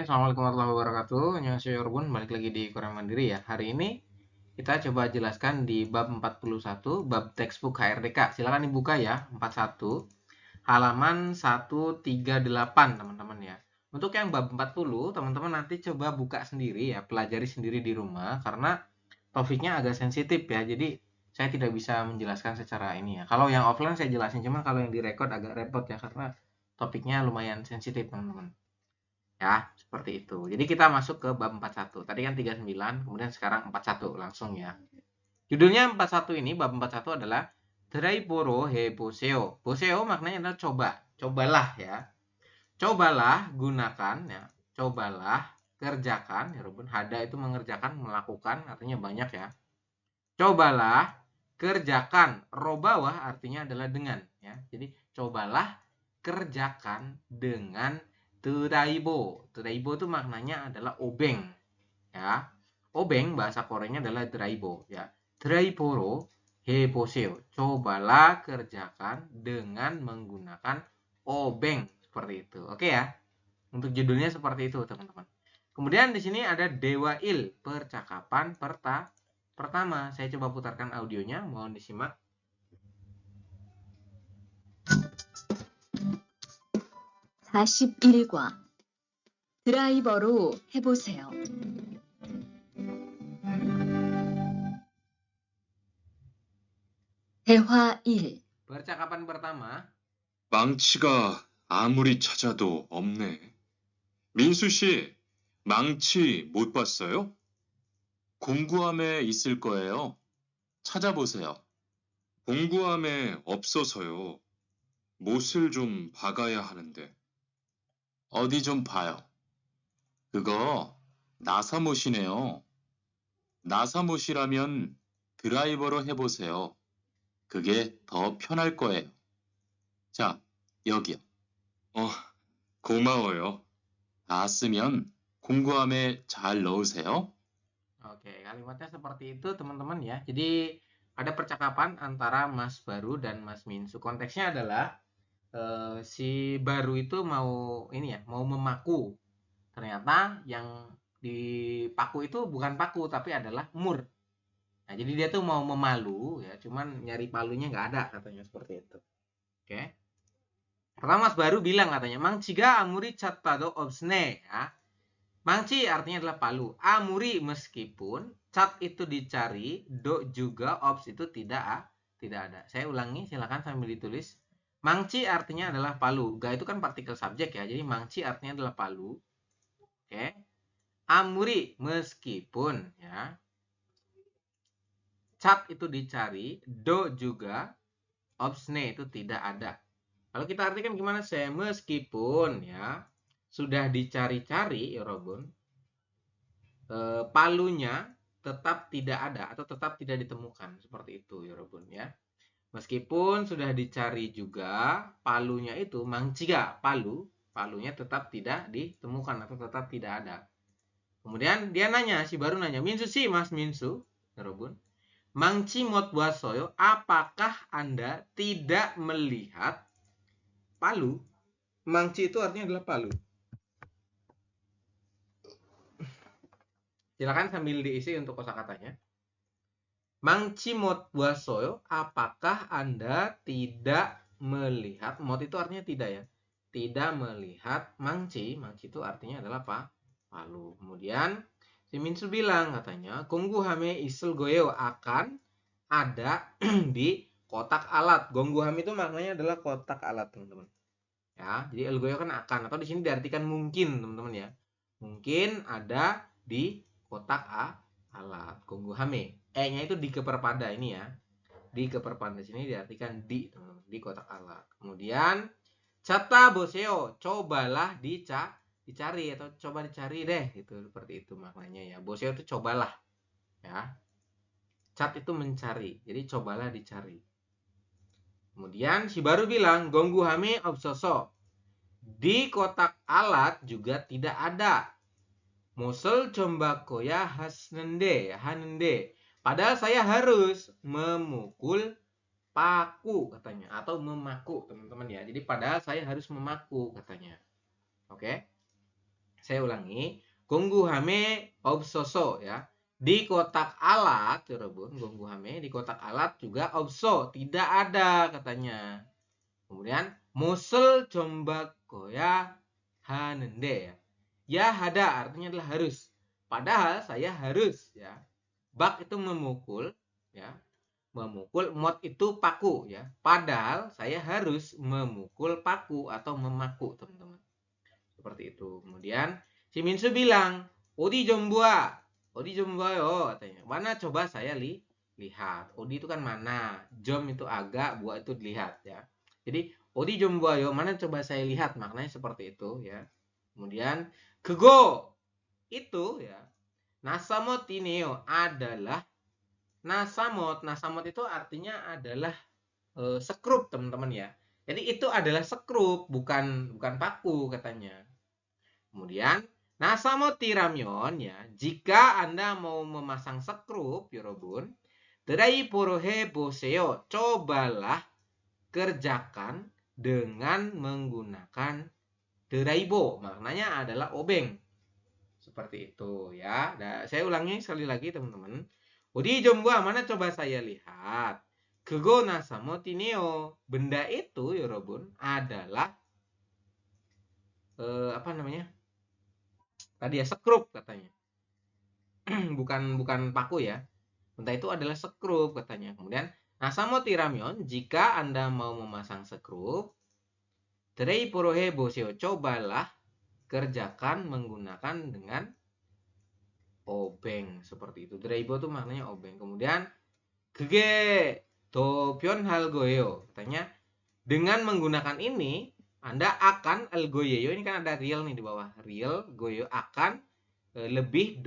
Assalamualaikum warahmatullahi wabarakatuh. Annyeonghaseyo 여러분, balik lagi di Korea Mandiri ya. Hari ini kita coba jelaskan di bab 41, bab textbook HRDK. Silakan dibuka ya, 41, halaman 138 teman-teman ya. Untuk yang bab 40, teman-teman nanti coba buka sendiri ya, pelajari sendiri di rumah karena topiknya agak sensitif ya. Jadi saya tidak bisa menjelaskan secara ini ya. Kalau yang offline saya jelasin, cuman kalau yang direkod agak repot ya karena topiknya lumayan sensitif teman-teman. Ya, seperti itu. Jadi kita masuk ke bab 41. Tadi kan 39, kemudian sekarang 41 langsung ya. Judulnya 41 ini, bab 41 adalah Draiboro he boseo. Boseo maknanya adalah coba. Cobalah ya. Cobalah gunakan ya. Cobalah kerjakan ya, Rubun. Hada itu mengerjakan, melakukan, artinya banyak ya. Cobalah kerjakan. Robawah artinya adalah dengan ya. Jadi cobalah kerjakan dengan Teraibo. Teraibo itu maknanya adalah obeng. Ya. Obeng bahasa Koreanya adalah Teraibo. Ya. Teraiboro heposeo. Cobalah kerjakan dengan menggunakan obeng. Seperti itu. Oke ya. Untuk judulnya seperti itu, teman-teman. Kemudian di sini ada Dewa Il. Percakapan pertama. Saya coba putarkan audionya. Mohon disimak. 41과 드라이버로 해보세요. 대화 1. Percakapan pertama. 망치가 아무리 찾아도 없네. 민수 씨, 망치 못 봤어요? 공구함에 있을 거예요. 찾아보세요. 공구함에 없어서요. 못을 좀 박아야 하는데. 어디 좀 봐요. 그거 나사못이네요. 나사못이라면 드라이버로 해보세요. 그게 더 편할 거예요. 자, 여기요. 고마워요. 다 쓰면 공구함에 잘 넣으세요. Oke, kalimatnya seperti itu teman-teman ya. Jadi ada percakapan antara Mas Baru dan Mas Minsu. Konteksnya adalah si Baru itu mau ini ya, mau memaku. Ternyata yang dipaku itu bukan paku tapi adalah mur. Nah, jadi dia tuh mau memalu ya, cuman nyari palunya nggak ada katanya seperti itu. Oke. Pertama Mas Baru bilang katanya, "Mangciga amuri chattado obsne." Ya. Mangci artinya adalah palu. Amuri meskipun, cat itu dicari, do juga, obs itu tidak ada. Saya ulangi, silakan sambil ditulis. Mangci artinya adalah palu. Ga itu kan partikel subjek ya. Jadi mangci artinya adalah palu. Oke. Amuri meskipun ya. Cat itu dicari, do juga, obsne itu tidak ada. Kalau kita artikan gimana? Saya meskipun ya sudah dicari-cari ya Robun, palunya tetap tidak ada atau tetap tidak ditemukan. Seperti itu ya Robun ya. Meskipun sudah dicari juga, palunya itu mangciga, palunya tetap tidak ditemukan atau tetap tidak ada. Kemudian dia nanya, si Baru nanya, "Minsu sih Mas Minsu, ya Robun. Mangci mot wasoyo, apakah Anda tidak melihat palu?" Mangci itu artinya adalah palu. Silakan sambil diisi untuk kosakatanya. Mangci mot wasoyo, apakah Anda tidak melihat? Mot itu artinya tidak ya. Tidak melihat mangci. Mangci itu artinya adalah palu. Kemudian si Minsu bilang katanya, "Gonggu hame isul goyo, akan ada di kotak alat." Gonggu hame itu maknanya adalah kotak alat, teman-teman. Ya, jadi el goyo kan akan, atau di sini diartikan mungkin, teman-teman ya. Mungkin ada di kotak alat. Gonggu hame. E-nya itu di keperpada ini ya. Di keperpada sini diartikan di, teman-teman, di kotak alat. Kemudian Chata boseo, cobalah dicari atau coba dicari deh, itu seperti itu maknanya ya. Boseo itu cobalah ya. Cat itu mencari, jadi cobalah dicari. Kemudian si Baru bilang, "Gonggu hame obsoso." Di kotak alat juga tidak ada. Musel combakoya hanende. Padahal saya harus memukul paku katanya, atau memaku teman-teman ya. Jadi padahal saya harus memaku katanya. Oke. Saya ulangi. 공구함에 없어서 ya. Di kotak alat, 여러분, 공구함에 di kotak alat juga 없어, tidak ada katanya. Kemudian 못을 좀 바꿔야 하는데 ya. Ya hada artinya adalah harus. Padahal saya harus ya. Bak itu memukul ya. Memukul, mot itu paku ya. Padahal saya harus memukul paku atau memaku, teman-teman. Seperti itu. Kemudian si Minsu bilang, "Odi jombua." "Odi jombuayo," katanya. Mana coba saya lihat. Odi itu kan mana, jom itu agak, buah itu dilihat ya. Jadi odi jombuayo, mana coba saya lihat, maknanya seperti itu ya. Kemudian kego itu ya. Nasamot ini adalah nasamot. Nasamot itu artinya adalah sekrup, teman-teman ya. Jadi itu adalah sekrup, bukan paku katanya. Kemudian nasamoti ramyon ya. Jika Anda mau memasang sekrup, 여러분, 드라이버로 해보세요. Cobalah kerjakan dengan menggunakan 드라이버. Maknanya adalah obeng. Seperti itu ya. Nah, saya ulangi sekali lagi, teman-teman. Odi jomba, mana coba saya lihat. 그거 나사모티네요. Benda itu, 여러분, adalah apa namanya? Tadi ya, sekrup katanya. bukan paku ya. Benda itu adalah sekrup katanya. Kemudian nasamoti ramyon, jika Anda mau memasang sekrup, 드레이버로 해보세요. Cobalah kerjakan menggunakan dengan obeng, seperti itu. 드레이버 itu maknanya obeng. Kemudian 그게 더 변할 거예요. Katanya dengan menggunakan ini Anda akan goyeyo, ini kan ada real nih di bawah. Real goyo akan lebih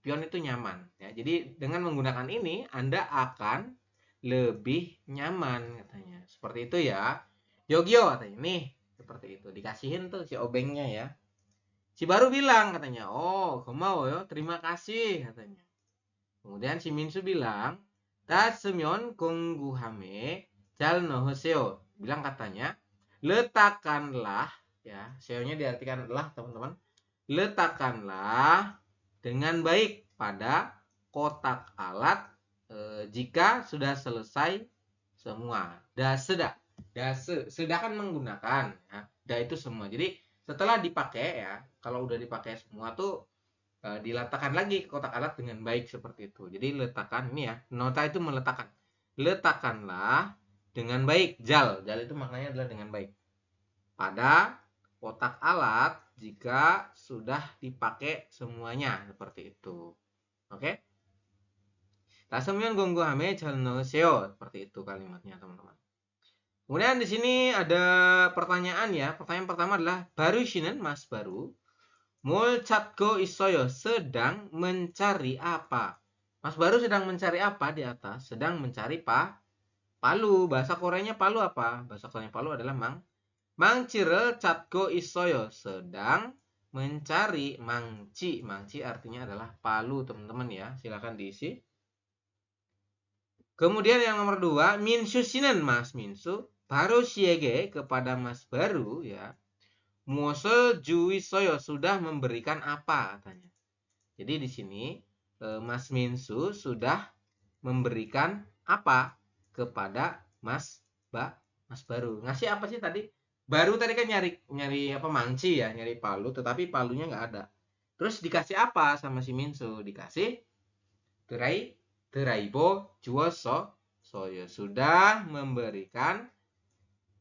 pion itu nyaman ya. Jadi dengan menggunakan ini Anda akan lebih nyaman katanya. Seperti itu ya. Yogyo katanya. Nih, seperti itu. Dikasihin tuh si obengnya ya. Si baru bilang katanya, "Oh, 고마워요. Terima kasih," katanya. Kemudian si Minsu bilang, "다 쓰면 공구함에 잘 넣으세요." Bilang katanya, letakkanlah ya. Seonya diartikan adalah, teman-teman. Letakkanlah dengan baik pada kotak alat jika sudah selesai semua. Sudah kan menggunakan ya. Da itu semua. Jadi setelah dipakai ya, kalau udah dipakai semua tuh diletakkan lagi ke kotak alat dengan baik seperti itu. Jadi letakkan ini ya, nota itu meletakkan. Letakkanlah dengan baik. Jal itu maknanya adalah dengan baik. Pada kotak alat jika sudah dipakai semuanya, seperti itu. Oke? 다섯면 공구함에 잘 넣으세요. Seperti itu kalimatnya, teman-teman. Kemudian di sini ada pertanyaan ya. Pertanyaan pertama adalah 바루시는 Mas Baru 뭘 찾고 있어요. Sedang mencari apa? Mas Baru sedang mencari apa di atas? Sedang mencari palu. Bahasa Koreanya palu apa? Bahasa Koreanya palu adalah 망치를 찾고 있어요. Sedang mencari 망치. 망치 artinya adalah palu, teman-teman ya. Silakan diisi. Kemudian yang nomor 2, Minsu 씨는 Mas Minsu 바로 씨에게 kepada Mas Baru ya. 무엇을 주있어요. Sudah memberikan apa katanya. Jadi di sini Mas Minsu sudah memberikan apa kepada Mas Baru. Ngasih apa sih tadi? Baru tadi kan nyari apa, mangci ya, nyari palu, tetapi palunya nggak ada. Terus dikasih apa sama si Minsu? Dikasih 드라이버 주었어. Soyo sudah memberikan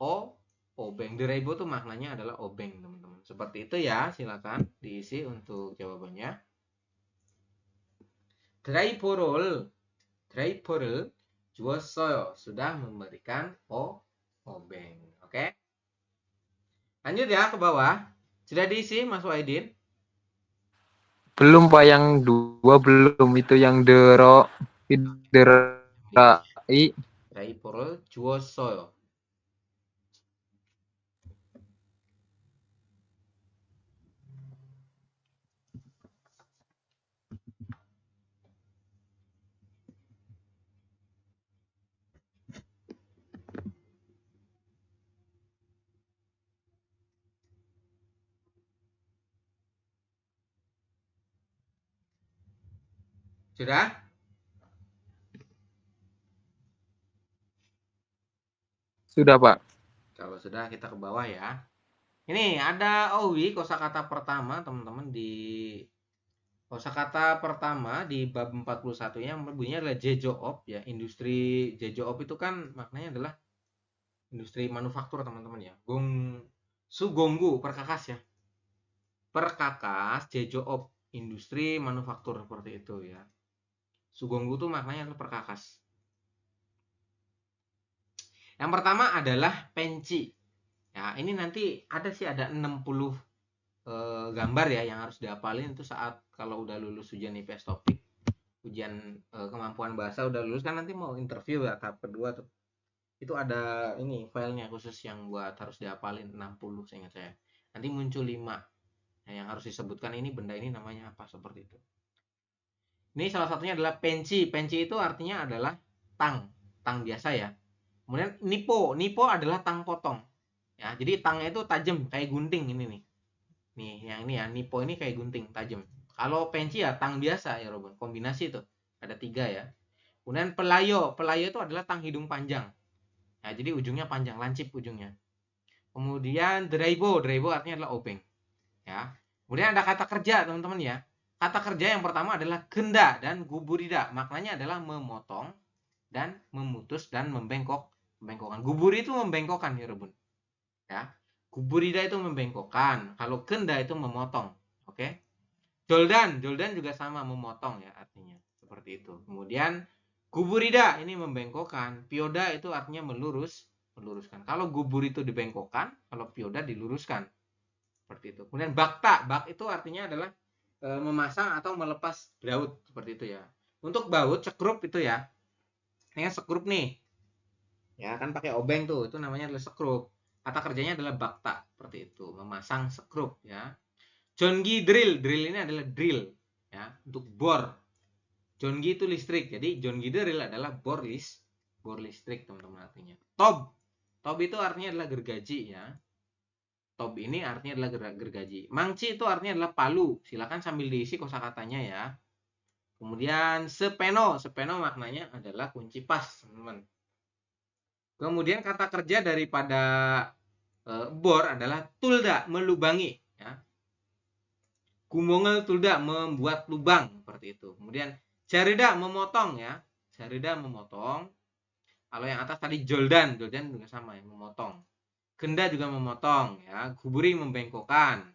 obeng. 드라이버 itu maknanya adalah obeng, teman-teman. Seperti itu ya, silakan diisi untuk jawabannya. 드라이버를 주었어요. Sudah memberikan obeng. Oke? Lanjut ya ke bawah. Sudah diisi Mas Waidin? Belum Pak, yang 2 belum, itu yang derai. 드라이버를 주었어요. Sudah? Sudah, Pak. Kalau sudah kita ke bawah ya. Ini ada Owi kosakata pertama teman-teman di kosakata pertama di bab 41 yang bunyinya adalah jejoop ya. Industri jejoop itu kan maknanya adalah industri manufaktur teman-teman ya. Sugonggu perkakas ya. Perkakas jejoop industri manufaktur seperti itu ya. Sugonggu itu maknanya adalah perkakas. Yang pertama adalah penci. Ya, ini nanti ada 60 gambar ya yang harus dihafalin itu saat kalau udah lulus ujian IPS topik, ujian kemampuan bahasa udah lulus kan nanti mau interview ya tahap kedua tuh. Itu ada ini filenya khusus yang buat harus dihafalin 60 seingat saya. Nanti muncul 5. Nah, yang harus disebutkan ini benda ini namanya apa seperti itu. Ini salah satunya adalah penci. Penci itu artinya adalah tang biasa ya. Kemudian nipo adalah tang potong. Ya, jadi tangnya itu tajam kayak gunting ini nih. Nih, yang ini ya, nipo ini kayak gunting tajam. Kalau penci ya tang biasa ya, Robin. Kombinasi itu. Ada 3 ya. Kemudian pelayo itu adalah tang hidung panjang. Ya, jadi ujungnya panjang, lancip ujungnya. Kemudian draibo artinya adalah obeng. Ya. Kemudian ada kata kerja, teman-teman ya. Kata kerja yang pertama adalah genda dan guburida. Maknanya adalah memotong dan memutus dan membengkokkan. Guburi itu membengkokkan ya, Robin. Ya. Guburida itu membengkokkan. Kalau genda itu memotong. Oke. Joldan juga sama memotong ya artinya. Seperti itu. Kemudian guburida ini membengkokkan. Pioda itu artinya meluruskan. Kalau gubur itu dibengkokkan, kalau pioda diluruskan. Seperti itu. Kemudian bak itu artinya adalah memasang atau melepas baut seperti itu ya. Untuk baut sekrup itu ya. Ini sekrup nih. Ya, kan pakai obeng tuh. Itu namanya adalah sekrup. Kata kerjanya adalah bakta seperti itu, memasang sekrup ya. Jongi drill ini adalah drill ya, untuk bor. Jongi itu listrik. Jadi jongi drill adalah bor listrik teman-teman artinya. Tob itu artinya adalah gergaji ya. Tob ini artinya adalah gergaji. Mangci itu artinya adalah palu. Silakan sambil diisi kosakatanya ya. Kemudian sepeno maknanya adalah kunci pas, teman-teman. Kemudian kata kerja daripada bor adalah tulda, melubangi ya. Gumongel tulda, membuat lubang seperti itu. Kemudian jarida, memotong ya. Jarida memotong. Kalau yang atas tadi joldan juga sama ya, memotong. Genda juga memotong ya. Guburi membengkokkan.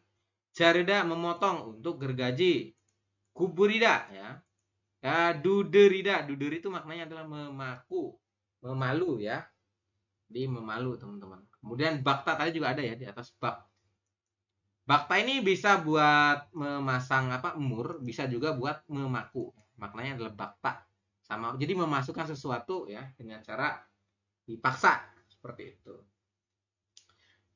Jarida memotong untuk gergaji. Guburida ya. Ya, duderida itu maknanya adalah memalu ya. Di memalu teman-teman. Kemudian bakta tadi juga ada ya di atas bak. Bakta ini bisa buat memasang emur, bisa juga buat memaku. Maknanya adalah bakta. Sama jadi memasukkan sesuatu ya dengan cara dipaksa seperti itu.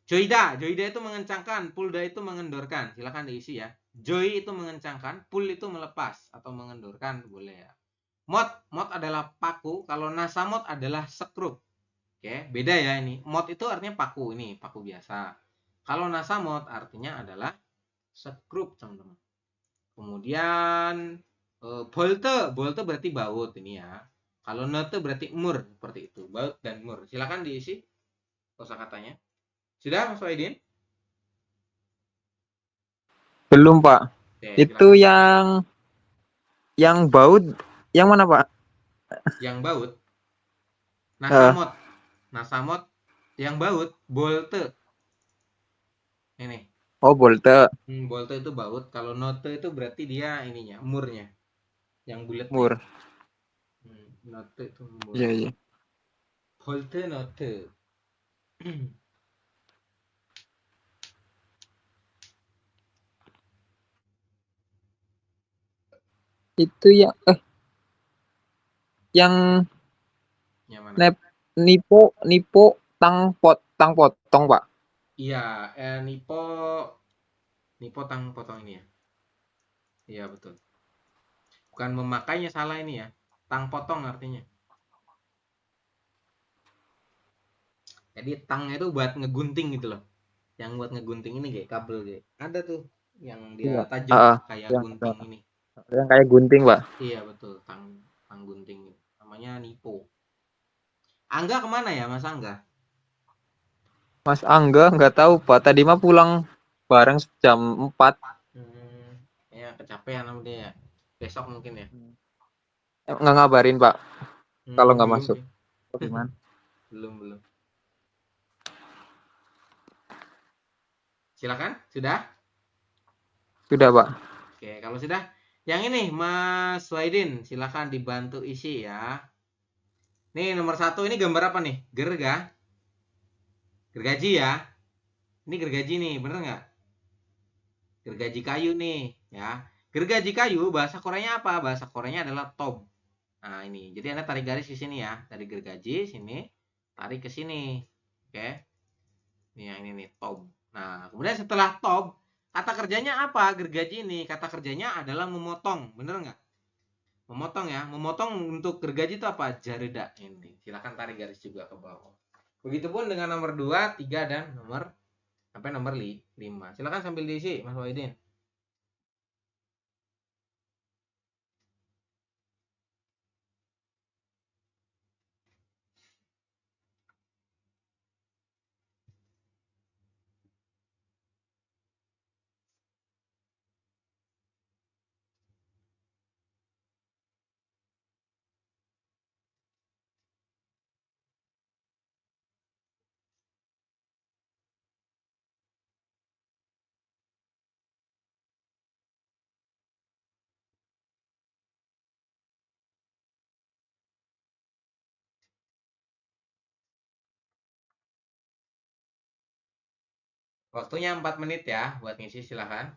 Joida itu mengencangkan, pulda itu mengendorkan. Silakan diisi ya. Joy itu mengencangkan, pul itu melepas atau mengendorkan boleh ya. Mod adalah paku, kalau nasamot adalah sekrup. Oke, beda ya ini. Mod itu artinya paku, ini paku biasa. Kalau nasamot artinya adalah sekrup, teman-teman. Kemudian bolte berarti baut ini ya. Kalau note berarti mur, seperti itu. Baut dan mur. Silakan diisi kosakatanya. Sudah, Mas Waidin? Belum, Pak. Oke, Itu silakan. yang baut yang mana, Pak? Yang baut. Eh, Nasamot yang baut, bolte. Ini. oh, bolte, Bolte itu baut. Kalau note itu berarti dia ininya, murnya. Yang bulat nih. mur. Note itu mur. Iya, iya. Bolte note. Itu yang Yang mana? nipo tang potong, Pak. Iya, nipo tang potong ini ya. Iya, betul. Bukan memakainya salah ini ya. Tang potong artinya. Jadi tangnya itu buat ngegunting gitu loh. Yang buat ngegunting ini kayak kabel kayak. Ada tuh yang dia Iya. tajam kayak Yang gunting ini. Yang kayak gunting, Pak. Iya betul, tang gunting. Namanya nipo. Angga kemana ya, Mas Angga? Mas Angga nggak tahu, Pak. Tadi mah pulang bareng jam 4. Ya kecapean sama dia ya. Besok mungkin ya. Nggak ngabarin, Pak, kalau nggak Belum masuk. sih. Oh, gimana? Belum. Silakan, sudah? Sudah, Pak. Oke, kalau sudah, yang ini Mas Waidin, silakan dibantu isi ya. Nih nomor 1 ini gambar apa nih? Gerga? Gergaji ya? Ini gergaji nih, bener nggak? Gergaji kayu nih, ya. Gergaji kayu bahasa Koreanya apa? Bahasa Koreanya adalah tob. Nah ini, jadi Anda tarik garis di sini ya, dari gergaji sini, tarik ke sini, oke? Ini yang ini nih, tob. Nah, kemudian setelah tob, kata kerjanya apa? Gergaji ini, kata kerjanya adalah memotong, bener nggak? Memotong ya, memotong untuk gergaji itu apa? Jareda ini. Silakan tarik garis juga ke bawah. Begitupun dengan nomor 2, 3 dan nomor sampai nomor 5. Silakan sambil diisi, Mas Wahidin. Waktunya 4 menit ya buat ngisi, silakan.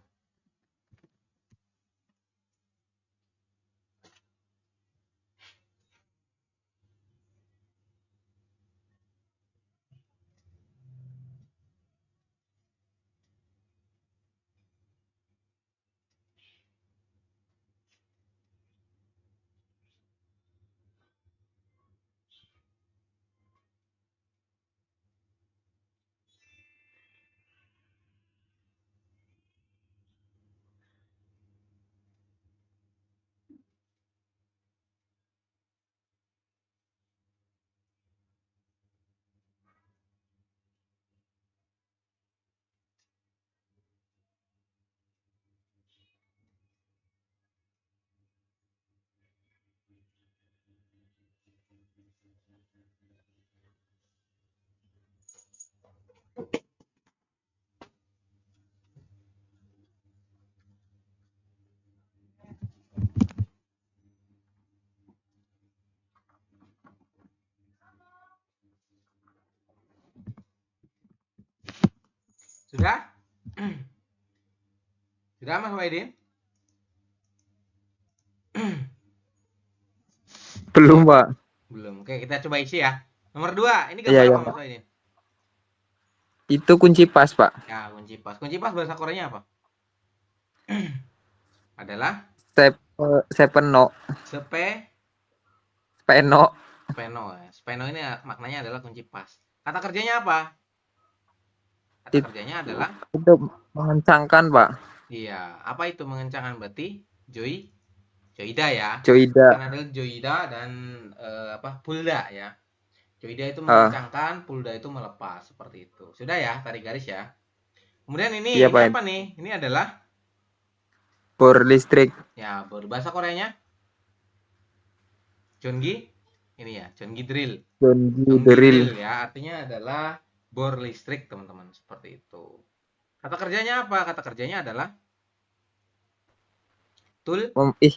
Sudah? Sudah, Mas Wahidin? Belum, Pak. Belum. Oke, kita coba isi ya. Nomor 2, ini Iya, gambar iya, apa, Mas Pak. Wahidin? Itu kunci pas, Pak. Ya, kunci pas. Kunci pas bahasa Koreanya apa? Adalah Sepeno, sepe peno. speno ya. Speno ini maknanya adalah kunci pas. Kata kerjanya apa? Kata kerjanya adalah Itu mengencangkan, Pak. iya, apa itu mengencangkan? Berarti joida ya. Kan Joida. ada joida dan apa? Pulda ya. Joida itu Ah, mengencangkan, pulda itu melepas, seperti itu. Sudah ya, tarik garis ya. Kemudian iya, ini Pak. apa nih? Ini adalah Bor listrik. ya berbahasa Koreanya Jongi. Ini ya, Jongi drill. Donji Jongi drill. drill ya, artinya adalah bor listrik, teman-teman, seperti itu. Kata kerjanya apa? Kata kerjanya adalah tul Ih,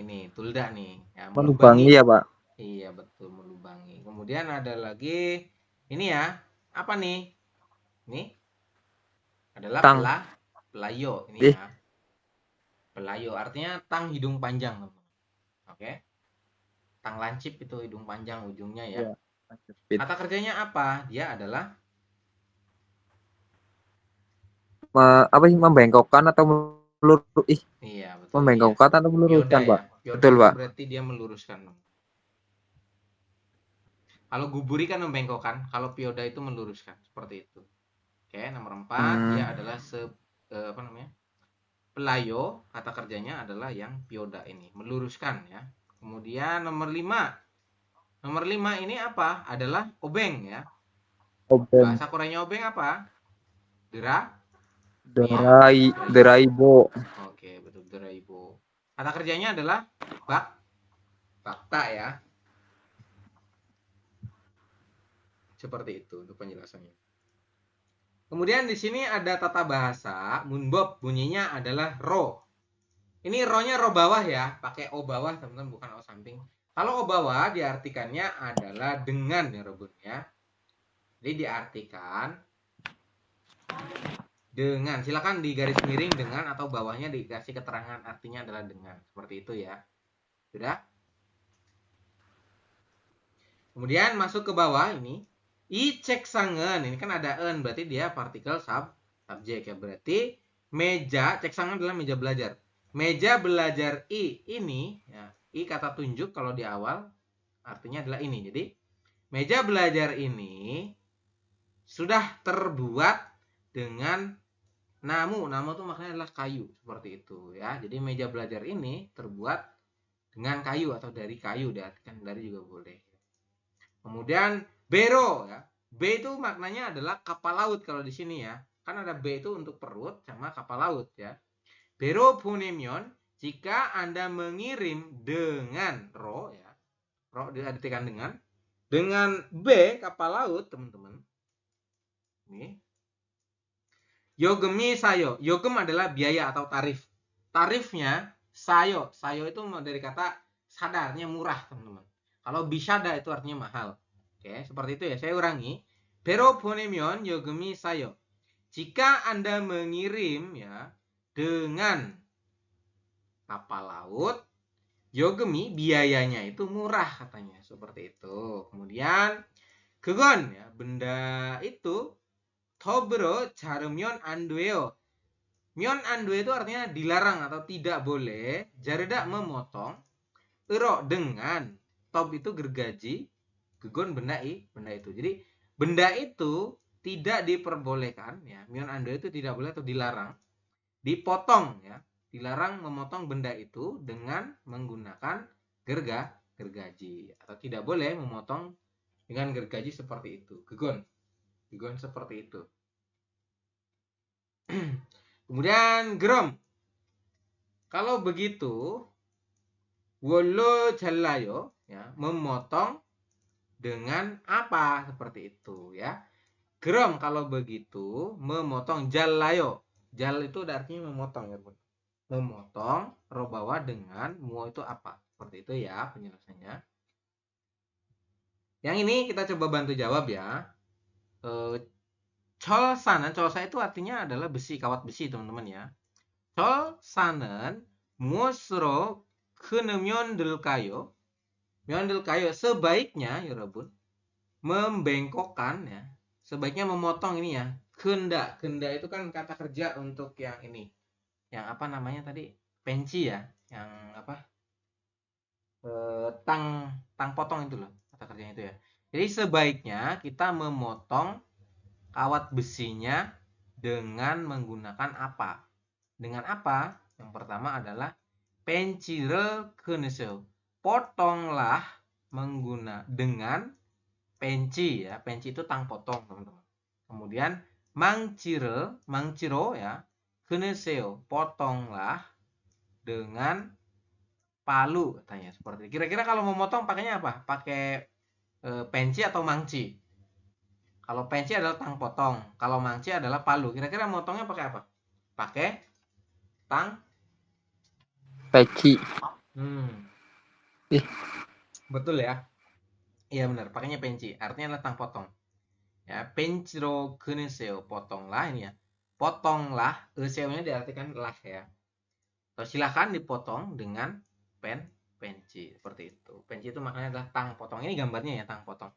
ini tulda nih, ya melubangi. melubangi ya, Pak. Iya, betul, melubangi. Kemudian ada lagi ini ya. Apa nih? Ini adalah Tang. pelayo ini Ih, ya. Pelayo artinya tang hidung panjang, teman-teman. Oke. Tang lancip itu hidung panjang ujungnya ya. iya. Speed. Kata kerjanya apa? Dia adalah Apa sih, membengkokkan atau melurus? Ih, iya, betul. Iya. membengkokkan atau Pioda meluruskan, ya. Pak? Pioda Betul, itu Pak. berarti dia meluruskan. Kalau guburi kan membengkokkan, kalau pioda itu meluruskan, seperti itu. Oke, nomor 4 dia Hmm, adalah apa namanya? pelayo, kata kerjanya adalah yang pyoda ini, meluruskan ya. Kemudian nomor 5. Nomor 5 ini apa? Adalah obeng ya. Obeng. Bahasa Koreanya obeng apa? Dera? Deraibo. Oke, betul, deraibo. Kata kerjanya adalah bakta ya. Seperti itu untuk penjelasannya. Kemudian di sini ada tata bahasa munbob, bunyinya adalah ro. Ini ro-nya ro bawah ya, pakai o bawah teman-teman, bukan o samping. Kalau o bawah diartikannya adalah dengan ya Robun ya. Jadi diartikan dengan. Silakan digaris miring dengan atau bawahnya dikasih keterangan artinya adalah dengan. Seperti itu ya. Sudah? Kemudian masuk ke bawah ini. I cek sangen, ini kan ada en, berarti dia partikel subjek ya. Berarti meja, cek sangen adalah meja belajar. Meja belajar I ini, ya, I kata tunjuk kalau di awal artinya adalah ini. Jadi meja belajar ini sudah terbuat dengan namu. Namu itu maknanya adalah kayu, seperti itu ya. Jadi meja belajar ini terbuat dengan kayu atau dari kayu, diartikan dari juga boleh. Kemudian bero ya. B itu maknanya adalah kapal laut kalau di sini ya. Kan ada B itu untuk perut sama kapal laut ya. Bero 보내면, jika Anda mengirim dengan ro ya. Ro diartikan dengan B kapal laut, teman-teman. Ini. Yogemi sayo. Yogem adalah biaya atau tarif. Tarifnya sayo. Sayo itu dari kata sadarnya murah, teman-teman. Kalau bisada itu artinya mahal. Oke, seperti itu ya. Saya ulangi. Bero 보내면 yogemi sayo. Jika Anda mengirim ya dengan kapal laut, yogemi biayanya itu murah katanya. Seperti itu. Kemudian 그건 ya, benda itu 더불어 자르면 안 돼요. 면 안 돼 itu artinya dilarang atau tidak boleh. 자르다 memotong. Ero dengan. Top itu gergaji. Gegon benda itu. Jadi benda itu tidak diperbolehkan ya. 면 안 돼 itu tidak boleh atau dilarang. Dipotong ya. Dilarang memotong benda itu dengan menggunakan gergaji. Atau tidak boleh memotong dengan gergaji seperti itu. Gegon seperti itu. Kemudian gerom. Kalau begitu, wolo jalayo ya, memotong dengan apa? Seperti itu ya. Gerom kalau begitu, memotong jalayo. Jal itu artinya memotong ya, Bun. Memotong robawa dengan muo itu apa? Seperti itu ya penjelasannya. Yang ini kita coba bantu jawab ya. 철사는, 철사 itu artinya adalah besi, kawat besi teman-teman ya. 철사는 무엇으로 끊으면 될까요? 면들까요? Sebaiknya 여러분 membengkokkan ya. Sebaiknya memotong ini ya. Genda itu kan kata kerja untuk yang ini. Yang apa namanya tadi? Penci ya. Yang apa? Tang potong itu loh kata kerjanya itu ya. Jadi sebaiknya kita memotong kawat besinya dengan menggunakan apa? Dengan apa? Yang pertama adalah pen치를 끊으세요. Potonglah dengan penci ya. Penci itu tang potong, teman-teman. Kemudian 망치로 ya. 끊으세요. Potonglah dengan palu katanya seperti itu. Kira-kira kalau mau motong pakainya apa? Pakai penci atau mangci? Kalau penci adalah tang potong, kalau mangci adalah palu. Kira-kira motongnya pakai apa? Pakai tang Peci. Betul ya? Iya benar, pakainya penci. Artinya adalah tang potong. Ya, pen치로 끊으세요. Potonglah ini ya. Potonglah, euseo-nya diartikan lah ya. Atau silakan dipotong dengan penci seperti itu. Penci itu maknanya adalah tang potong. Ini gambarnya ya, tang potong.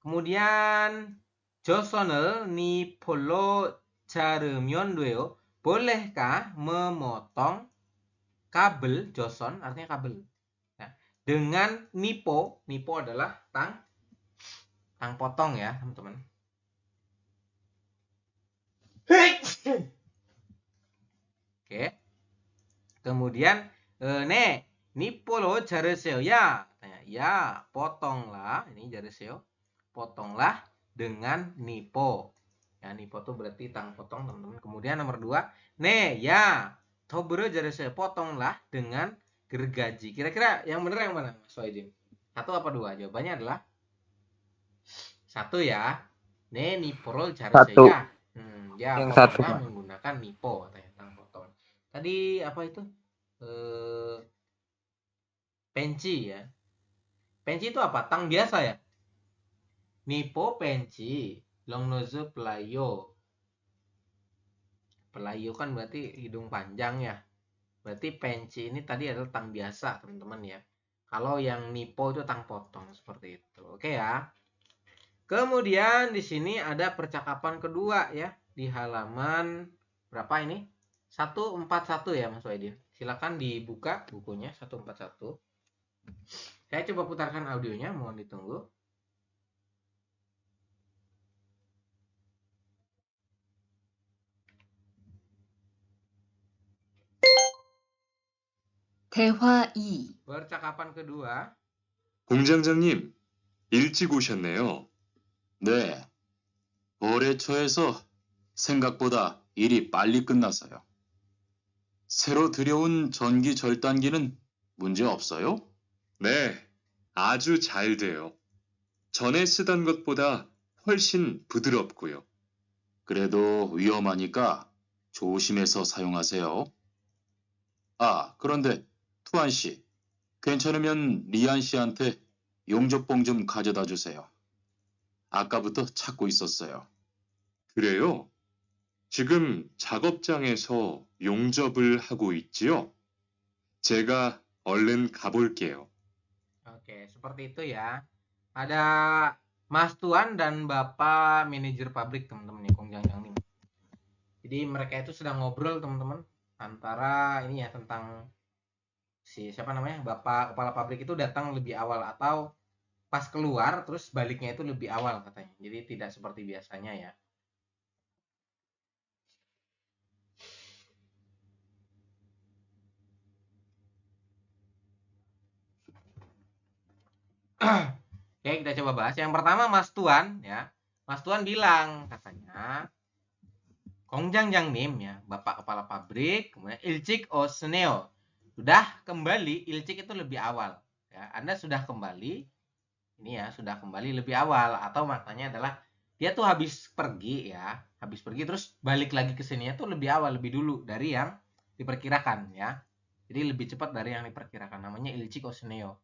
Kemudian 조선을 니 폴로 자르면 돼요. Bolehkah memotong kabel 조선 artinya kabel. Nah, dengan nipo adalah tang potong ya, teman-teman. Oke. Kemudian 네, 니뽀로 자르세요. Ya, katanya. Ya, potonglah. Ini ja르세요. Potonglah dengan nipo. Ya, nipo itu berarti tang potong, teman-teman. Kemudian nomor 2, 네, ya, 더불어 자르세요. Potonglah dengan gergaji. Kira-kira yang benar yang mana, Mas Waidin? 1 apa 2? Jawabannya adalah 1 ya. 네, 니뽀로 자르세요. 1. Ya. Ya, Yang 1, potonglah Pak. menggunakan nipo, katanya, tang potong. Tadi apa itu? Penci ya. Penci itu apa? Tang biasa ya. Nipo penci. Longnoze pelayo. Pelayo kan berarti hidung panjang ya. Berarti penci ini tadi adalah tang biasa, teman-teman ya. Kalau yang nipo itu tang potong seperti itu. Oke ya. Kemudian di sini ada percakapan kedua ya. Di halaman berapa ini? 141 ya, Mas Waidin. Silakan dibuka bukunya 141. Saya coba putarkan audionya, mohon ditunggu. 대화 2. Percakapan kedua. 공장장님, 일찍 오셨네요. 네. 거래처에서 생각보다 일이 빨리 끝나서요. 새로 들여온 전기 절단기는 문제 없어요? 네, 아주 잘 돼요. 전에 쓰던 것보다 훨씬 부드럽고요. 그래도 위험하니까 조심해서 사용하세요. 아, 그런데 투안 씨, 괜찮으면 리안 씨한테 용접봉 좀 가져다 주세요. 아까부터 찾고 있었어요. 그래요? 지금 작업장에서 용접을 하고 있지요? 제가 얼른 가볼게요. Oke, seperti itu ya. Ada Mas Tuan dan Bapak manajer pabrik, teman-teman ya, Kongjang nih. Jadi mereka itu sedang ngobrol, teman-teman, antara ini ya tentang siapa namanya? Bapak kepala pabrik itu datang lebih awal atau pas keluar terus baliknya itu lebih awal katanya. Jadi tidak seperti biasanya ya. Oke, kita coba bahas. Yang pertama Mas Tuan ya. Mas Tuan bilang katanya, Kongjang Nim ya, Bapak kepala pabrik, kemudian Ilcik Osneo. Sudah kembali, Ilcik itu lebih awal ya. Anda sudah kembali. Ini ya, sudah kembali lebih awal atau maknanya adalah dia tuh habis pergi ya, habis pergi terus balik lagi ke sini tuh lebih awal, lebih dulu dari yang diperkirakan ya. Jadi lebih cepat dari yang diperkirakan. Namanya Ilcik Osneo.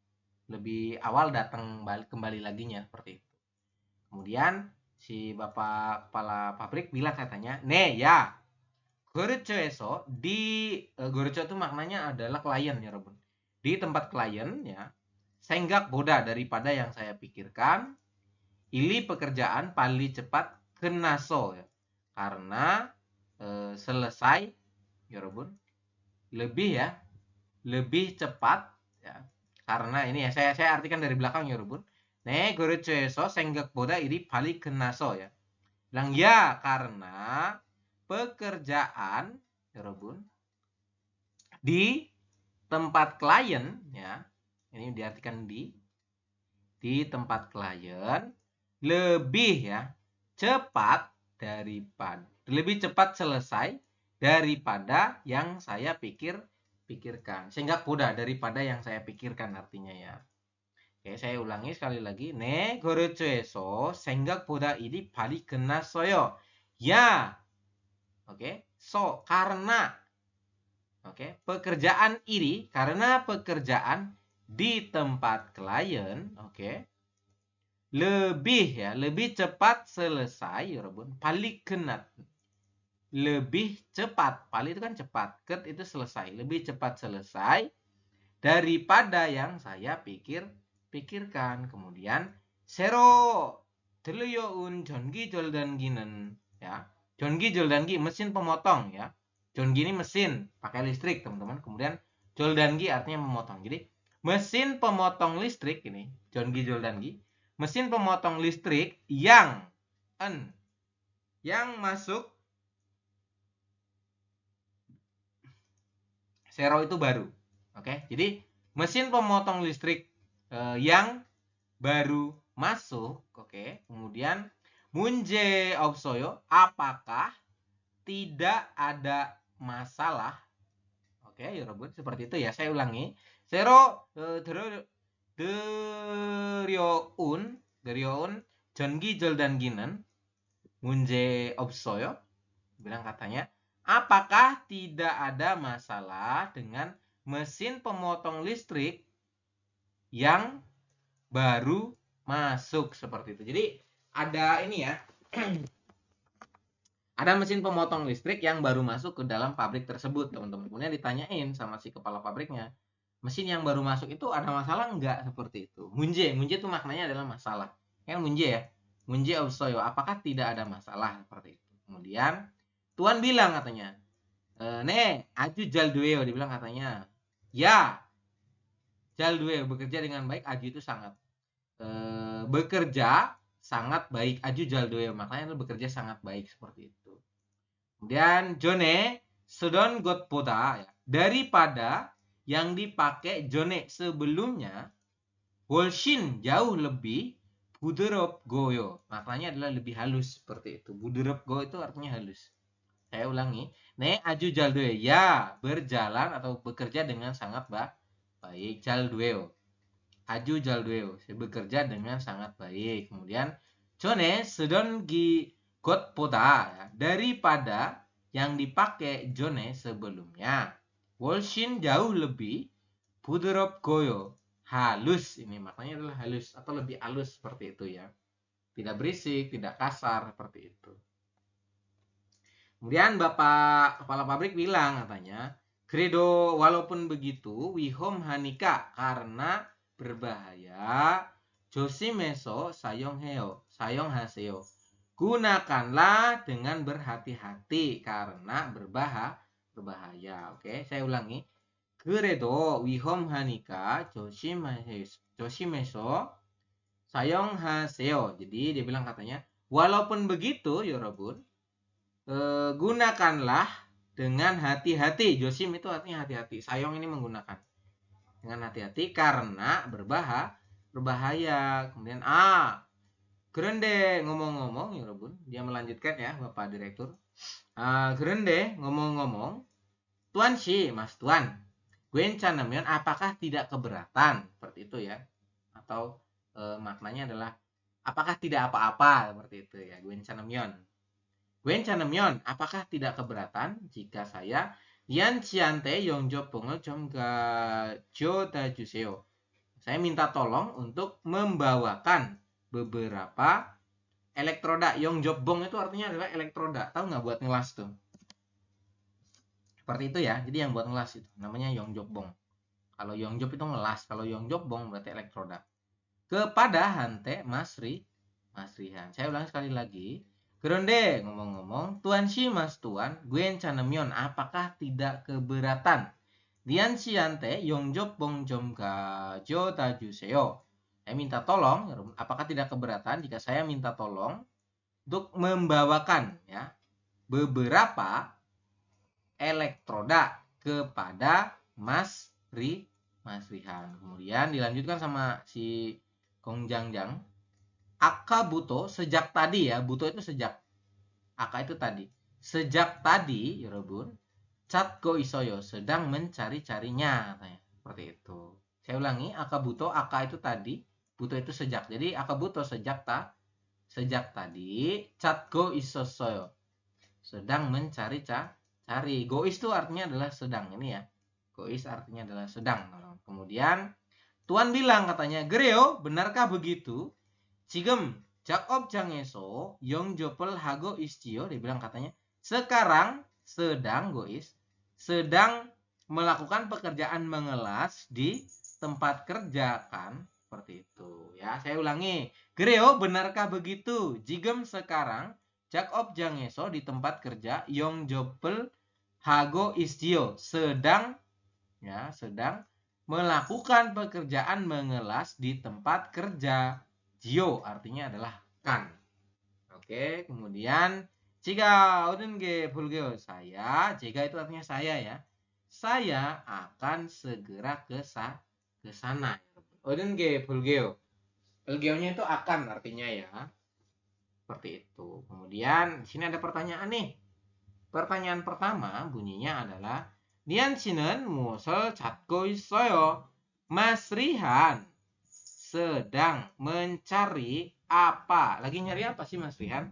Lebih awal datang balik kembali laginya seperti itu. Kemudian si Bapak kepala pabrik bilang katanya, "네, ya. 거래처에서 di 거래처 itu maknanya adalah klien ya, Robun. Di tempat klien ya. Senggak boda daripada yang saya pikirkan. Ili pekerjaan paling cepat kenaso ya. Karena selesai ya, Robun. Lebih cepat ya. Karena ini ya saya artikan dari belakang ya, Robun. 네, 거래처에서 생각보다 일이 빨리 끝나서 ya. Bilang ya karena pekerjaan 여러분 di tempat klien ya. Ini diartikan di tempat klien lebih ya cepat daripada lebih cepat selesai daripada yang saya pikirkan. Sehingga boda daripada yang saya pikirkan artinya ya. Oke, saya ulangi sekali lagi. 네, 거래처에서 생각보다 일이 빨리 끝났어요. Ya. Oke, so karena oke, pekerjaan ini karena pekerjaan di tempat klien, oke. Lebih cepat selesai, Robun. Paling kenat. Lebih cepat. Paling itu kan cepat. Ket itu selesai. Lebih cepat selesai daripada yang saya pikirkan. Kemudian 새로 들여온 전기 절단기는 ya. 전기 절단기 mesin pemotong ya. 전기 ini mesin pakai listrik, teman-teman. Kemudian 절단기 artinya memotong. Jadi mesin pemotong listrik ini, 전기 절단기, mesin pemotong listrik yang masuk Sero itu baru. Oke, jadi mesin pemotong listrik yang baru masuk. Oke, kemudian 문제 없어요. Apakah tidak ada masalah? Oke, 여러분 seperti itu ya. Saya ulangi. Sero 들여온 전기 절단기는 문제 없어요. Bilang katanya, apakah tidak ada masalah dengan mesin pemotong listrik yang baru masuk seperti itu. Jadi ada ini ya. Ada mesin pemotong listrik yang baru masuk ke dalam pabrik tersebut, teman-teman. Kemudian ditanyain sama si kepala pabriknya, mesin yang baru masuk itu ada masalah enggak? Seperti itu. Munje itu maknanya adalah masalah. Kan munje ya. Munje 없어요. Apakah tidak ada masalah? Seperti itu. Kemudian Tuan bilang katanya, 네, 아주 잘 돼요. Dibilang katanya, ya, 잘 돼요. Bekerja dengan baik. Aju itu sangat. Bekerja sangat baik. Aju 잘 돼요. Maknanya itu bekerja sangat baik seperti itu. Kemudian 전에 쓰던 것보다 ya, daripada yang dipakai 전에 sebelumnya 훨씬 jauh lebih 부드럽고요. Maknanya adalah lebih halus seperti itu. 부드럽고 itu artinya halus. Saya ulangi. 네, 아주 잘 돼요. Ya, berjalan atau bekerja dengan sangat baik. 잘 돼요. 아주 잘 돼요. Bekerja dengan sangat baik. Kemudian 전에 쓰던 것보다 ya, daripada yang dipakai 전에 sebelumnya 훨씬 jauh lebih 부드럽고요. Halus. Ini maknanya adalah halus atau lebih halus seperti itu ya. Tidak berisik, tidak kasar seperti itu. Kemudian Bapak kepala pabrik bilang katanya, 그래도 walaupun begitu, 위험하니까 karena berbahaya, 조심해서 사용하세요. Gunakanlah dengan berhati-hati karena berbahaya. Oke, saya ulangi. 그래도 위험하니까 조심해서 사용하세요. Jadi dia bilang katanya, walaupun begitu, 여러분, gunakanlah dengan hati-hati. Josim itu artinya hati-hati. Sayong ini menggunakan dengan hati-hati karena berbahaya. Kemudian 그런데 ngomong-ngomong, 여러분, dia melanjutkan ya, Bapak Direktur. 그런데 ngomong-ngomong, Tuan Si, Mas Tuan, 괜찮으면 apakah tidak keberatan? Seperti itu ya. Atau maknanya adalah apakah tidak apa-apa? Seperti itu ya. 괜찮으면 apakah tidak keberatan jika saya Yan Ciante Yongjopong을 좀 가져다 주세요. Saya minta tolong untuk membawakan beberapa elektroda. Yongjopong itu artinya adalah elektroda. Tahu nggak buat ngelas tuh? Seperti itu ya. Jadi yang buat ngelas itu namanya Yongjopong. Kalau Yongjop itu ngelas, kalau Yongjopong berarti elektroda. Kepada Hante Mas Rihan. Saya ulangi sekali lagi. 그런데 ngomong-ngomong, Tuan Si Mas Tuan, 괜찮으면 apakah tidak keberatan? Dian Siante Yongjopong 좀 가져다 주세요. Saya minta tolong, apakah tidak keberatan jika saya minta tolong untuk membawakan ya beberapa elektroda kepada Mas Rihan. Kemudian dilanjutkan sama si Kong Jangjang. Aka buto sejak tadi ya, buto itu sejak. Aka itu tadi. Sejak tadi, 여러분, 찾고 있어요. Sedang mencari-carinya, katanya. Seperti itu. Saya ulangi, aka buto, aka itu tadi, buto itu sejak. Jadi aka buto sejak tadi, 찾고 있었어요. Sedang mencari-cari. Gois itu artinya adalah sedang ini ya. Gois artinya adalah sedang. Kemudian Tuan bilang katanya, 그래요? Benarkah begitu? 지금 작업장에서 영접을 하고 있지요. Dia bilang katanya, sekarang sedang melakukan pekerjaan mengelas di tempat kerja kan? Seperti itu ya. Saya ulangi. 그래요? Benarkah begitu? 지금 sekarang 작업장에서 di tempat kerja 영접을 하고 있지요. Sedang melakukan pekerjaan mengelas di tempat kerja. Jio artinya adalah kan. Oke, kemudian jika 모든 게 불교요 saya, jika itu artinya saya ya. saya akan segera ke sana. Odin ge bulgeo. Bulgeonya itu akan artinya ya. Seperti itu. Kemudian di sini ada pertanyaan nih. Pertanyaan pertama bunyinya adalah Nian 씨는 무엇을 찾고 있어요? Mas Rihan sedang mencari apa? Lagi nyari apa sih Mas Rihan?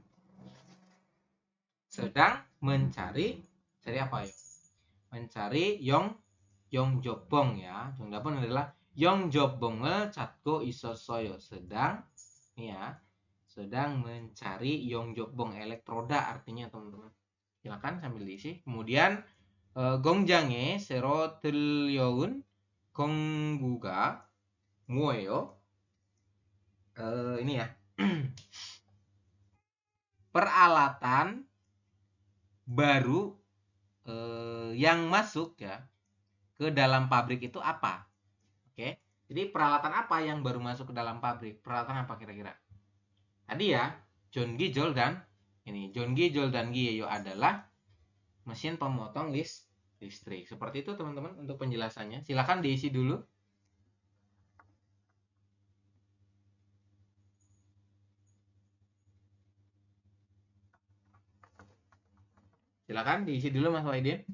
Sedang mencari apa ya? Mencari 영접봉 ya. 정답은 adalah 영접봉을 찾고 있었어요. sedang ya, sedang mencari 영접봉 elektroda artinya teman-teman. Silakan sambil diisi. Kemudian 공장에 새로 들여온 공구가 뭐예요? Ini ya. Peralatan baru yang masuk ya ke dalam pabrik itu apa? Oke. Jadi peralatan apa yang baru masuk ke dalam pabrik? Peralatan apa kira-kira? Tadi ya, 전기절 dan ini 전기절 dan 기yo adalah mesin pemotong listrik. Seperti itu teman-teman untuk penjelasannya. Silakan diisi dulu. Silakan diisi dulu Mas Waidin.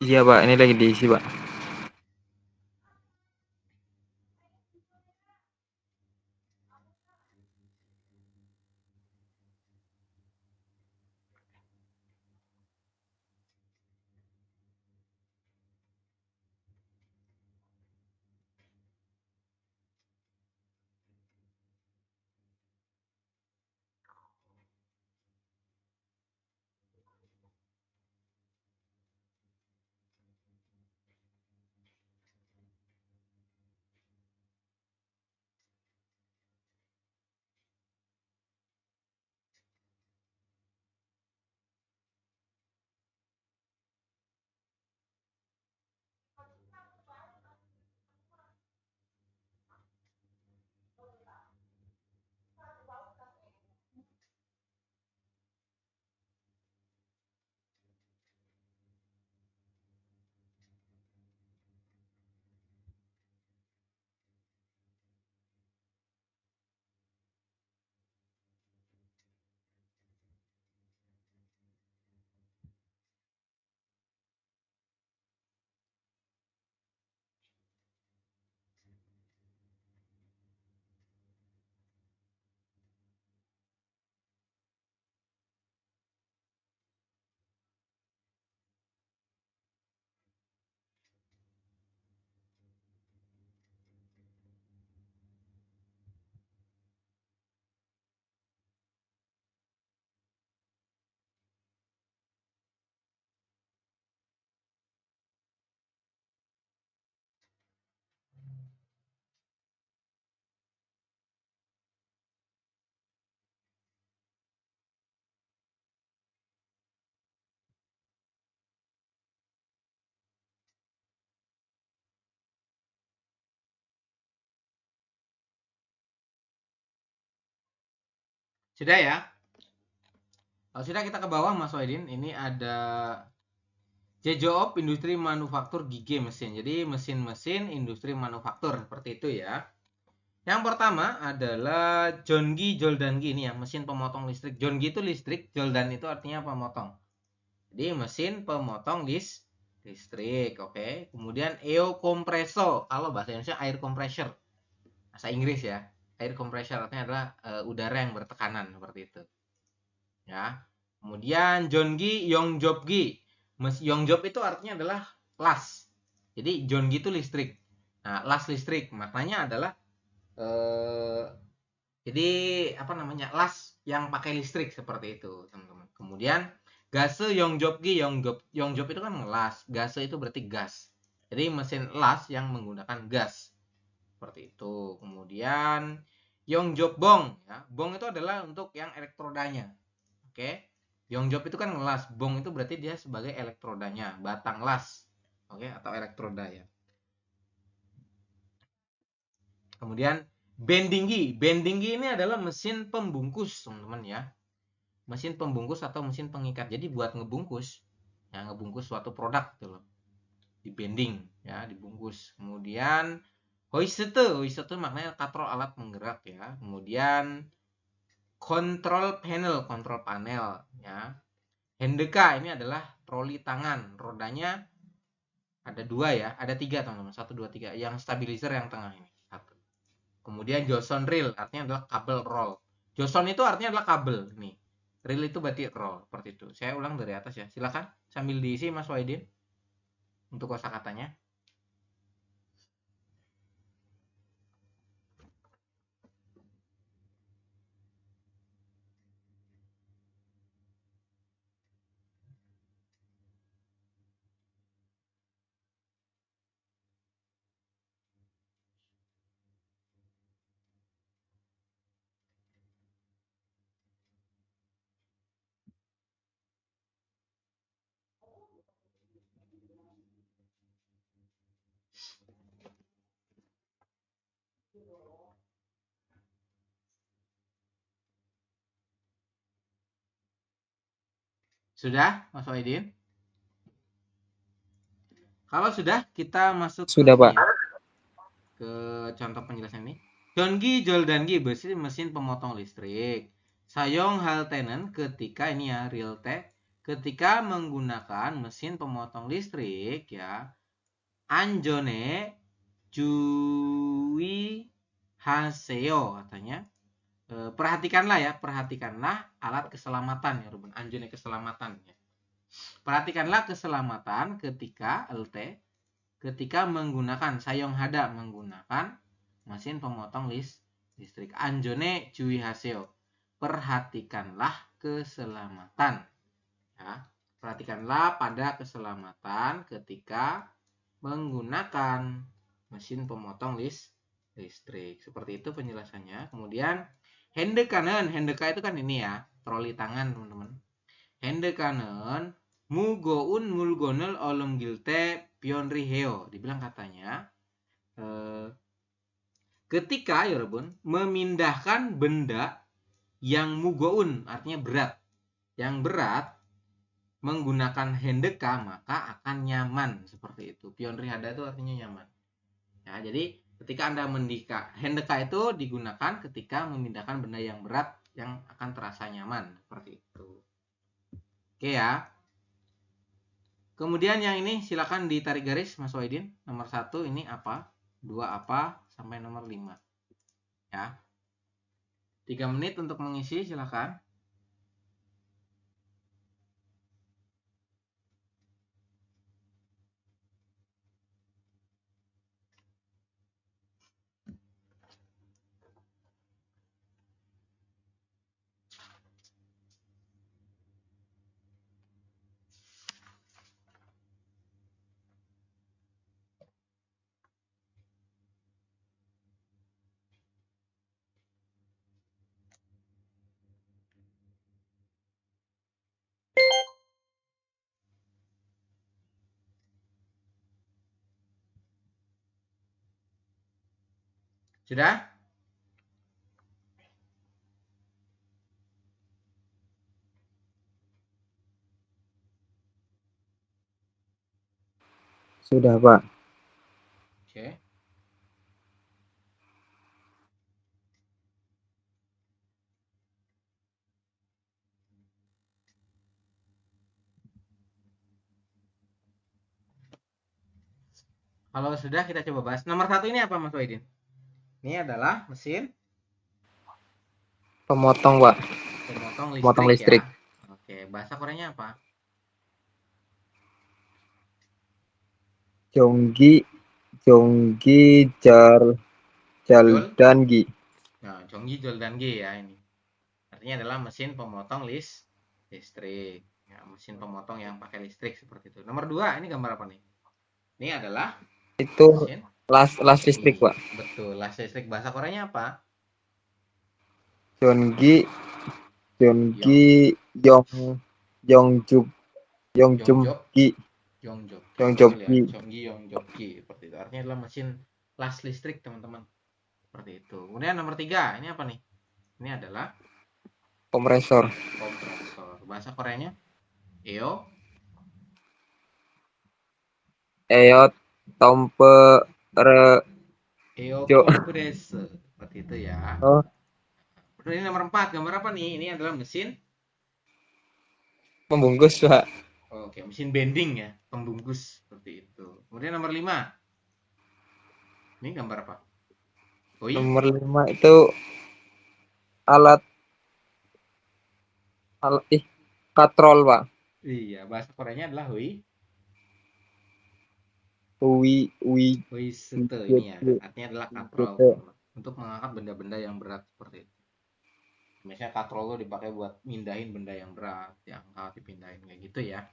Iya Pak, ini lagi diisi Pak. Sudah ya? Kalau sudah kita ke bawah Mas Waidin. Ini ada Jejoop industri manufaktur gigi mesin. Jadi mesin-mesin industri manufaktur seperti itu ya. Yang pertama adalah Jongi Joldangi ini ya, mesin pemotong listrik. Jongi itu listrik, Joldan itu artinya pemotong. Jadi mesin pemotong listrik, oke. Kemudian EO kompreso, kalau bahasa Indonesia air compressor. Bahasa Inggris ya. Air compressor artinya adalah udara yang bertekanan seperti itu. Ya. Kemudian Jongi Yongjobgi. Yongjob itu artinya adalah las. Jadi Jongi itu listrik. Nah, las listrik maknanya adalah jadi apa namanya, las yang pakai listrik seperti itu teman-teman. Kemudian gase Yongjobgi, Yongjob itu kan ngelas, gase itu berarti gas. Jadi mesin las yang menggunakan gas seperti itu. Kemudian Yongjobong ya, bong itu adalah untuk yang elektrodanya. Oke, Yongjob itu kan ngelas, bong itu berarti dia sebagai elektrodanya, batang las, oke, atau elektroda ya. Kemudian bendinggi ini adalah mesin pembungkus teman-teman ya. mesin pembungkus atau mesin pengikat. Jadi buat ngebungkus, ya ngebungkus suatu produk gitu loh. Dibending, ya dibungkus. Kemudian hoisete maknanya katrol alat penggerak ya. Kemudian kontrol panel ya. Hendeka ini adalah troli tangan, rodanya ada 2 ya, ada 3 teman-teman, 1 2 3. Yang stabilizer yang tengah ini 1. Kemudian Johnson reel artinya adalah kabel roll. Johnson itu artinya adalah kabel nih. Reel itu berarti roll, seperti itu. Saya ulang dari atas ya. Silakan sambil diisi Mas Waidin untuk kosakatanya. Sudah, Mas Waidin? Kalau sudah, kita masuk Sudah, ke Pak. ini ya, ke contoh penjelasan ini. Dongi Joldangi mesin pemotong listrik. Sayong Haltenen ketika ini ya real T ketika menggunakan mesin pemotong listrik ya. Anjone Jui Haseo katanya. Perhatikanlah alat keselamatan ya Ruben. Anjone keselamatan ya. Perhatikanlah keselamatan ketika LT ketika menggunakan sayong hada menggunakan mesin pemotong listrik. Anjone Jui Haseo. Perhatikanlah keselamatan ya. Perhatikanlah pada keselamatan ketika menggunakan mesin pemotong listrik. Seperti itu penjelasannya. Kemudian hendeka itu kan ini ya, troli tangan teman-teman. Hendekanen mugoun mulgonel olem gilte pionri heo. Dibilang katanya ketika ya Rebun memindahkan benda yang mugoun artinya berat. Yang berat menggunakan hendeka maka akan nyaman seperti itu. Pionri hada itu artinya nyaman. Ya, jadi ketika Anda hendeka itu digunakan ketika memindahkan benda yang berat yang akan terasa nyaman seperti itu. Oke ya. Kemudian yang ini silakan ditarik garis Mas Waidin. Nomor 1 ini apa? 2 apa? Sampai nomor 5. Ya. 3 menit untuk mengisi silakan. Sudah? Sudah, Pak. Oke. Kalau sudah kita coba bahas. Nomor 1 ini apa Mas Waidin? Ini adalah mesin Pemotong, Pak. pemotong Pemotong listrik listrik. ya. Oke, bahasa Koreanya apa? Jonggi Jaldangi. Nah, Jonggi Joldangi ya ini. Artinya adalah mesin pemotong listrik. Ya, mesin pemotong yang pakai listrik seperti itu. Nomor 2, ini gambar apa nih? Ini adalah Itu mesin las listrik, Pak. betul, las listrik. Bahasa Koreanya apa? Jonggi Yong Yongjok, Yongjumgi Yongjok. Betul ya, Yongjumgi. Jonggi Yongjokgi seperti itu. Artinya adalah mesin las listrik, teman-teman. Seperti itu. Kemudian nomor 3, ini apa nih? Ini adalah kompresor. Kompresor. Bahasa Koreanya? Eo. Eot tompe re Eo jo. compressor. Seperti itu ya. Oh, Udah, ini nomor 4. Gambar apa nih? Ini adalah mesin. pembungkus, Pak. Oke, mesin bending ya. Pembungkus. Seperti itu. Kemudian nomor 5. Ini gambar apa? Hoi. Nomor 5 itu alat katrol, Pak. Iya, bahasa Koreanya adalah hoi. Ui Hoi sete ini ya. Artinya adalah katrol, gitu. teman-teman. Untuk mengangkat benda-benda yang berat seperti itu. Biasanya katrol itu dipakai buat mindahin benda yang berat, yang angkat dipindahin kayak gitu ya.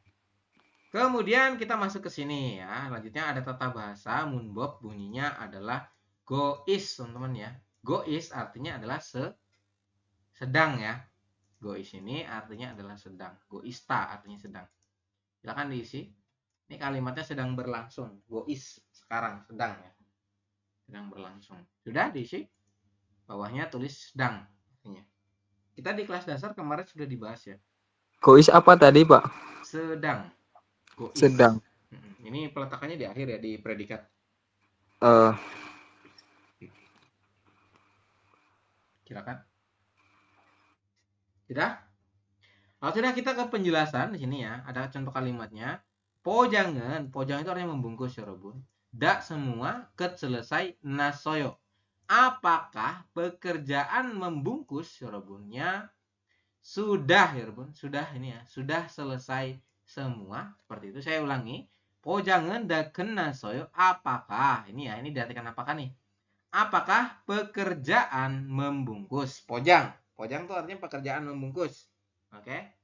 Kemudian kita masuk ke sini ya. Selanjutnya ada tata bahasa Munbob, bunyinya adalah gois, teman-teman ya. Gois artinya adalah sedang ya. Gois ini artinya adalah sedang. Goista artinya sedang. Silakan diisi. Ini kalimatnya sedang berlangsung. Gois sekarang sedang ya. Sedang berlangsung. Sudah diisi? Bawahnya tulis sedang artinya. Kita di kelas dasar kemarin sudah dibahas ya. Gois apa tadi, Pak? Sedang. Gois. Sedang. Ini peletakannya di akhir ya, di predikat. Silakan. Sudah? Kalau sudah, kita ke penjelasan di sini ya. Ada contoh kalimatnya. Pojangan. Pojangan itu artinya membungkus ya, Robun. Dak semua ket selesai nasoyo. Apakah pekerjaan membungkus ya, Robunnya sudah ya, Robun? Sudah ini ya. Sudah selesai semua. Seperti itu. Saya ulangi. Pojangan dak nasoyo. Apakah ini ya. Ini diartikan apakah nih? Apakah pekerjaan membungkus? Pojang. Pojang itu artinya pekerjaan membungkus. Oke.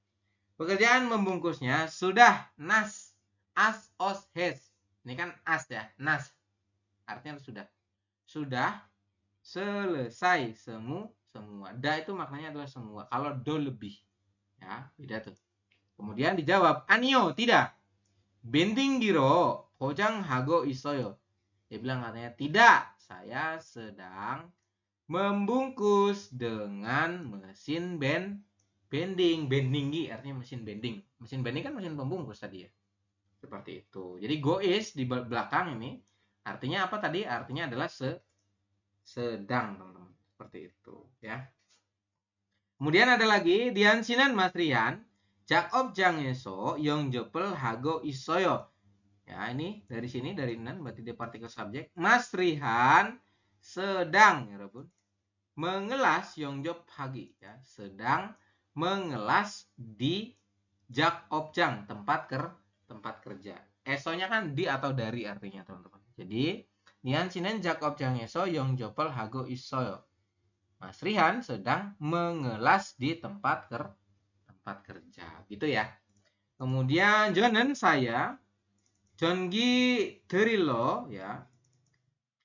Pekerjaan membungkusnya sudah nas, as, os, hes. Ini kan as ya, nas. Artinya sudah. Sudah selesai semua. Da itu maknanya adalah semua. Kalau do lebih. Ya, beda tuh. Kemudian dijawab, anio, tidak. Bending giro, pojang hago isoyo. Dia bilang katanya, tidak. Saya sedang membungkus dengan mesin bending. Bending artinya mesin bending. Mesin bending kan mesin pembungkus tadi ya. Seperti itu. Jadi gois di belakang ini artinya apa tadi? Artinya adalah sedang, teman-teman. Seperti itu ya. Kemudian ada lagi diansinan Mas Rian, Jakob Jangeso yang jopel hago isoyo. Ya, ini dari sini dari nan berarti dia partikel subjek. Mas Rihan sedang ya, Robun. Mengelas Yongjob Hagi ya, sedang mengelas di Jak Objang tempat kerja. Esonya kan di atau dari artinya, teman-teman. Jadi nian sinen Jak Objang eso Yongjopel hago isoyo. Mas Rihan sedang mengelas di tempat kerja, gitu ya. Kemudian Jonen saya Jongi Derilo ya.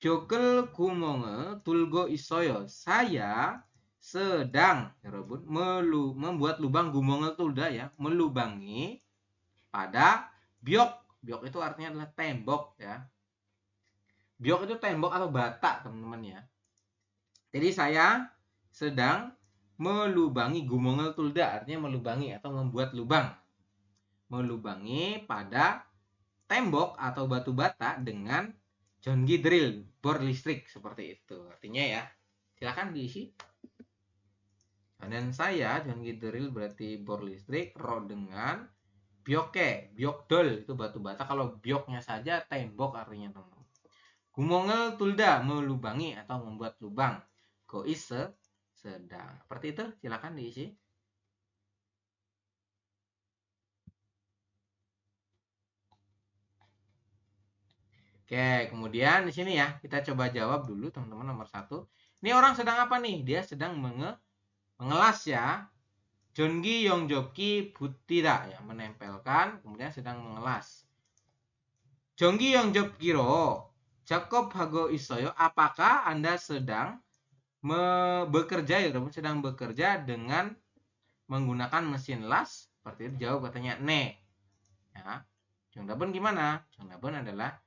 Jokel 구멍을 tulgo isoyo. Saya sedang 여러분 membuat lubang 구멍을 tulda ya, melubangi pada biok. Biok itu artinya adalah tembok ya. Biok itu tembok atau bata, teman-teman ya. Jadi saya sedang melubangi gumongal tulda artinya melubangi atau membuat lubang. Melubangi pada tembok atau batu bata dengan Jongi drill, bor listrik seperti itu. Artinya ya, silakan diisi. Dan saya Jongi drill berarti bor listrik, ro dengan bioke, biokdol itu batu bata. Kalau bioknya saja tembok artinya, teman-teman. Gumongel tulda melubangi atau membuat lubang. Gois sedang. Seperti itu, silakan diisi. Oke, kemudian di sini ya, kita coba jawab dulu teman-teman nomor 1. Ini orang sedang apa nih? Dia sedang mengelas ya. Jongi Yongjobki Butira ya, menempelkan, kemudian sedang mengelas. Jongi Yongjobkiro Jakob Hago Isoyo, apakah Anda sedang bekerja ya, teman? Sedang bekerja dengan menggunakan mesin las? Seperti itu jawab katanya ne. Ya. Jongdabun gimana? Jongdabun adalah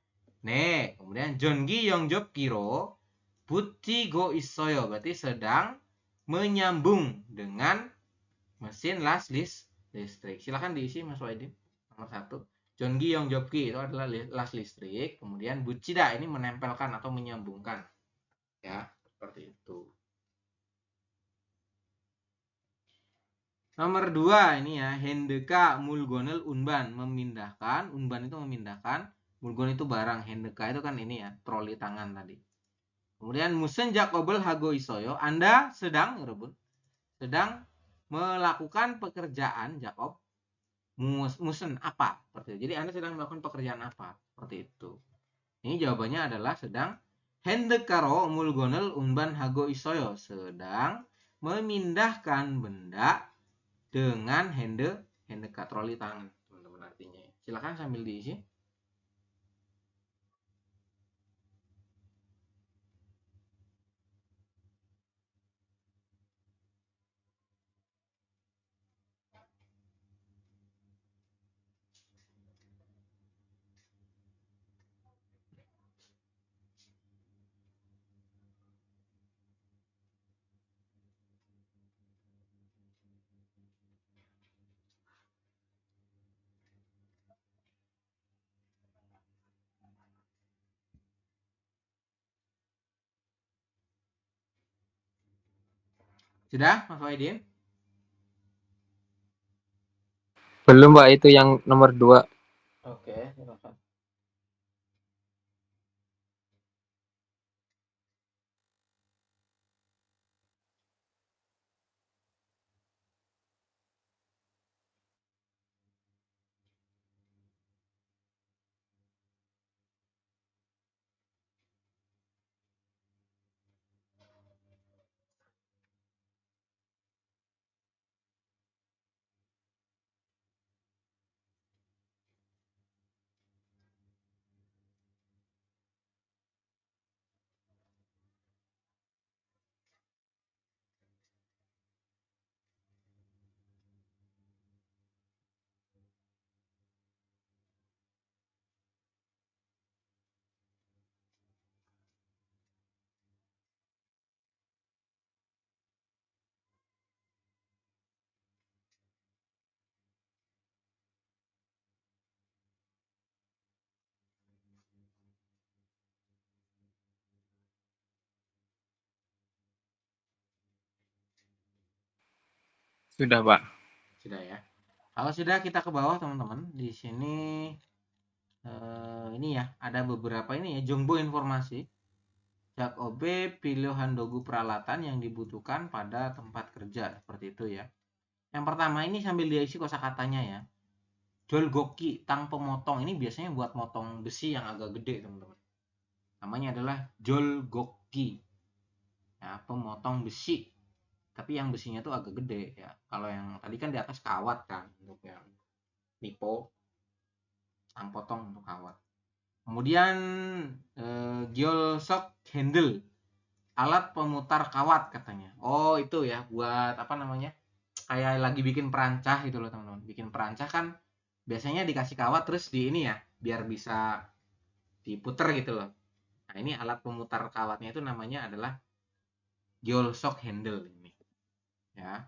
ne. Kemudian Jongi Yongjobkiro Buti go isoyo berarti sedang menyambung dengan mesin listrik. Silahkan diisi Mas Waidin. Nomor 1. Jonggi Yongjobgi itu adalah las listrik. Kemudian Buchida ini menempelkan atau menyambungkan. Ya, seperti itu. Nomor 2 ini ya, Hendeka Mulgonel Unban memindahkan, Unban itu memindahkan, Mulgon itu barang, Hendeka itu kan ini ya, troli tangan tadi. Kemudian Musen Jakobel Hago Isoyo, Anda sedang melakukan pekerjaan Jakob Musen apa? Seperti itu. Jadi Anda sedang melakukan pekerjaan apa? Seperti itu. Ini jawabannya adalah sedang Hendekaro Mulgonel Unban Hago Isoyo, sedang memindahkan benda dengan Hendeka troli tangan, teman-teman, artinya. Silakan sambil diisi. Sudah, Mas Waidin? Belum Pak, itu yang nomor 2. Oke, silakan. Sudah Pak. Sudah ya. Kalau sudah, kita ke bawah teman-teman. Di sini ini ya, ada beberapa ini ya, jongbo informasi. Jakobe pilihan dogu peralatan yang dibutuhkan pada tempat kerja, seperti itu ya. Yang pertama ini sambil diisi kosakatanya ya. Jolgoki, tang pemotong, ini biasanya buat motong besi yang agak gede teman-teman. Namanya adalah jolgoki. Ya, pemotong besi. Tapi yang besinya tuh agak gede ya. Kalau yang tadi kan di atas kawat kan, untuk yang nipo, tang potong untuk kawat. Kemudian Gyolsok handle, alat pemutar kawat katanya. Oh itu ya, buat apa namanya, kayak lagi bikin perancah gitu loh teman-teman. Bikin perancah kan biasanya dikasih kawat terus di ini ya, biar bisa diputer gitu loh. Nah ini alat pemutar kawatnya itu namanya adalah Gyolsok handle ini ya.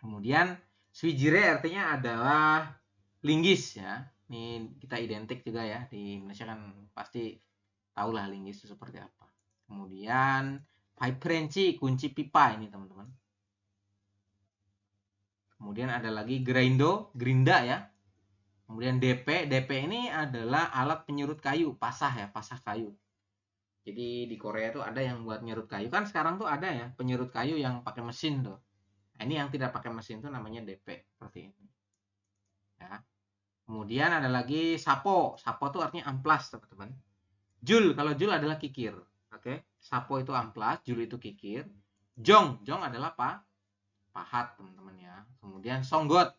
Kemudian Swijire artinya adalah linggis ya. Ini kita identik juga ya, di Indonesia kan pasti tahulah linggis itu seperti apa. Kemudian vibrancy, kunci pipa ini teman-teman. Kemudian ada lagi grinda ya. Kemudian DP ini adalah alat penyerut kayu, pasah ya, pasah kayu. Jadi di Korea tuh ada yang buat nyerut kayu, kan sekarang tuh ada ya penyerut kayu yang pakai mesin tuh. Nah, ini yang tidak pakai mesin tuh namanya DP, seperti ini. Ya. Kemudian ada lagi sapo. Sapo tuh artinya amplas teman-teman. Jul, kalau jul adalah kikir. Oke, sapo itu amplas, jul itu kikir. Jong adalah pahat teman-teman ya. Kemudian songgot.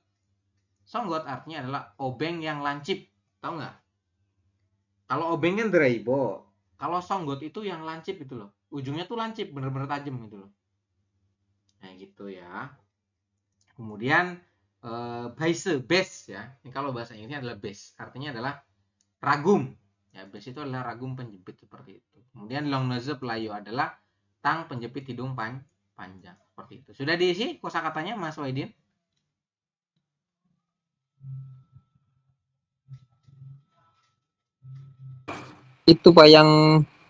Songgot artinya adalah obeng yang lancip. Tahu nggak? Kalau obeng kan deraibo. Kalau songgot itu yang lancip itu loh. Ujungnya tuh lancip, bener-bener tajam gitu loh. Nah gitu ya. Kemudian base ya. Ini kalau bahasa Inggrisnya adalah base. Artinya adalah ragum. Ya, base itu adalah ragum penjepit seperti itu. Kemudian long nose pelayu adalah tang penjepit hidung panjang seperti itu. Sudah diisi kosakatanya Mas Waidin? Itu Pak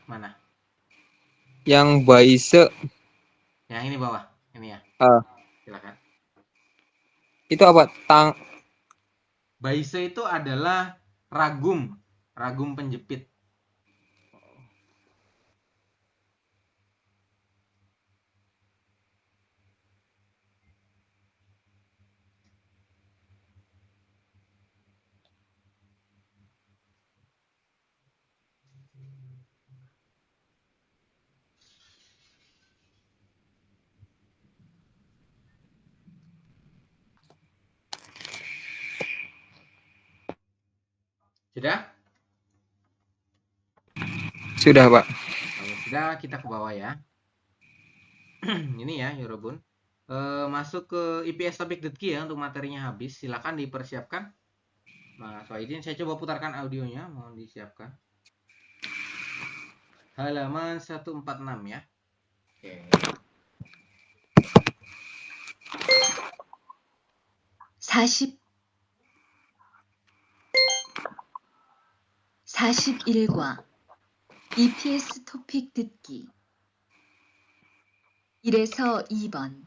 Mana? yang baise. Yang ini bawah. Ini ya. Ah, Silakan. itu apa? Baise itu adalah ragum. Ragum penjepit. Sudah? Sudah Pak. Kalau sudah, kita ke bawah ya. Ini ya, Yorobun. Masuk ke IPS Topik.ki ya untuk materinya habis. Silakan dipersiapkan. Mas Wahidin, saya coba putarkan audionya. Mohon disiapkan. Halaman 146 ya. Oke. 사십 41과 EPS 토픽 듣기 1에서 2번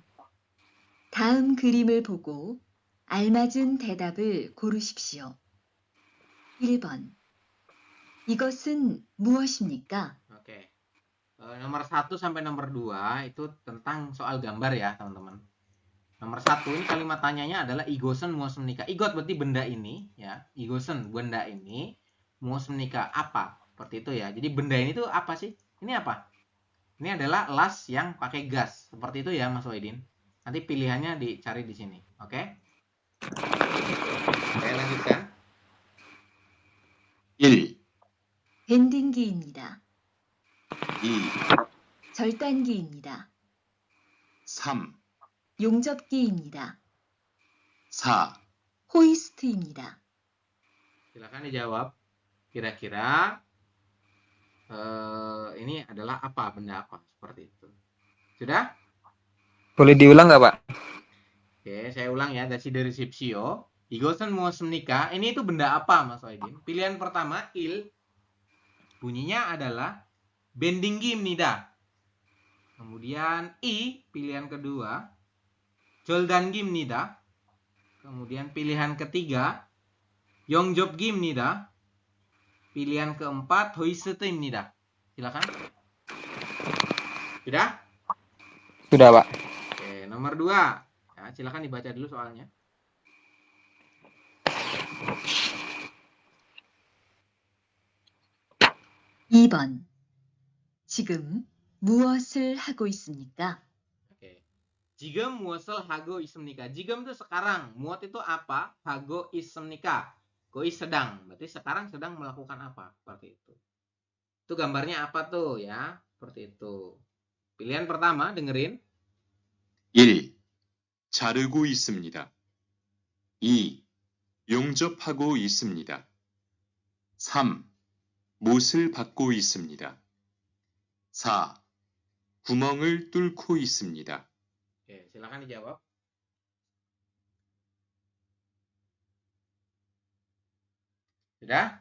다음 그림을 보고 알맞은 대답을 고르십시오. 1번 이것은 무엇입니까? Oke. Nomor 1 sampai nomor 2 itu tentang soal gambar ya, teman-teman. Nomor 1 ini kalimat tanyanya adalah igosen muos menikah. Igot berarti benda ini ya. Igosen benda ini, muos menikah apa? Seperti itu ya. Jadi benda ini tuh apa sih? Ini apa? Ini adalah las yang pakai gas. Seperti itu ya, Mas Wahidin. Nanti pilihannya dicari di sini. Oke? Saya lanjutkan. 1, 밴딩기입니다. 2, 절단기입니다. 3, 용접기입니다. 4, 호이스트입니다. Silakan dijawab. Kira-kira ini adalah apa? Benda apa? Seperti itu. Sudah? Boleh diulang nggak Pak? Oke, saya ulang ya. Dari Sipsio. Igosen muos menikah. Ini itu benda apa, Mas Wahidin? Pilihan pertama, il. Bunyinya adalah bendinggimnida. Kemudian i, pilihan kedua, joldanggimnida. Kemudian pilihan ketiga, yongjobgimnida. Pilihan keempat, hoiseteimnida. Silakan. Sudah? Sudah Pak. Oke, nomor 2. Ya, silakan dibaca dulu soalnya. (2번) 지금 무엇을 하고 있습니까? Oke. Jigem muasal hago ismnika. Jigem itu sekarang. Muat itu apa? Hago ismnika. Gois sedang. Berarti sekarang sedang melakukan apa? Seperti itu. Itu gambarnya apa tuh ya? Seperti itu. Pilihan pertama, dengerin. 1. 자르고 있습니다. 2. 용접하고 있습니다. 3. 못을 받고 있습니다. 4. 구멍을 뚫고 있습니다. Oke, silakan dijawab. Sudah?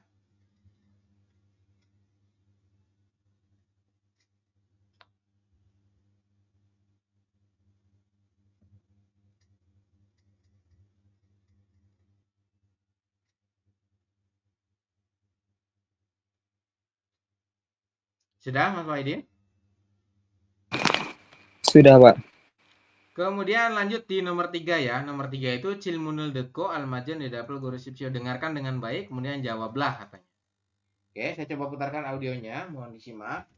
Sudah, Mas Wahidin? Sudah Pak. Kemudian lanjut di nomor 3 ya. Nomor 3 itu cilmunul deko almajen didapel guru sipsio. Dengarkan dengan baik, kemudian jawablah katanya. Oke, saya coba putarkan audionya. Mohon disimak.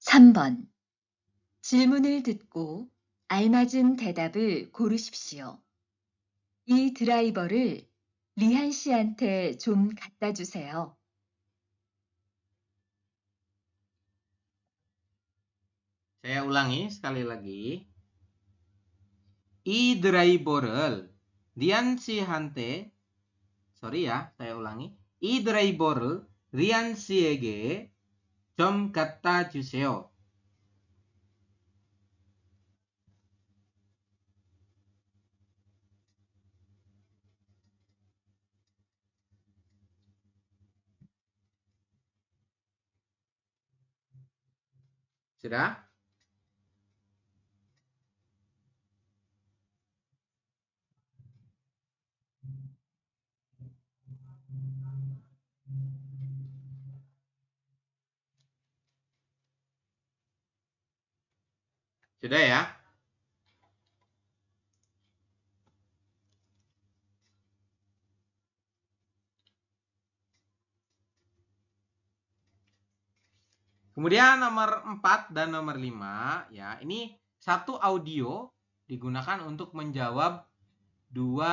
3번 질문을 듣고 알맞은 대답을 고르십시오. 이 드라이버를 리한 씨한테 좀 갖다 주세요. Saya ulangi sekali lagi. I draiborel Rian Hante. Sorry ya, saya ulangi. I draiborel Rian Siege 좀 갖다 주세요. Sudah? Sudah ya? Kemudian nomor 4 dan nomor 5 ya. Ini satu audio digunakan untuk menjawab dua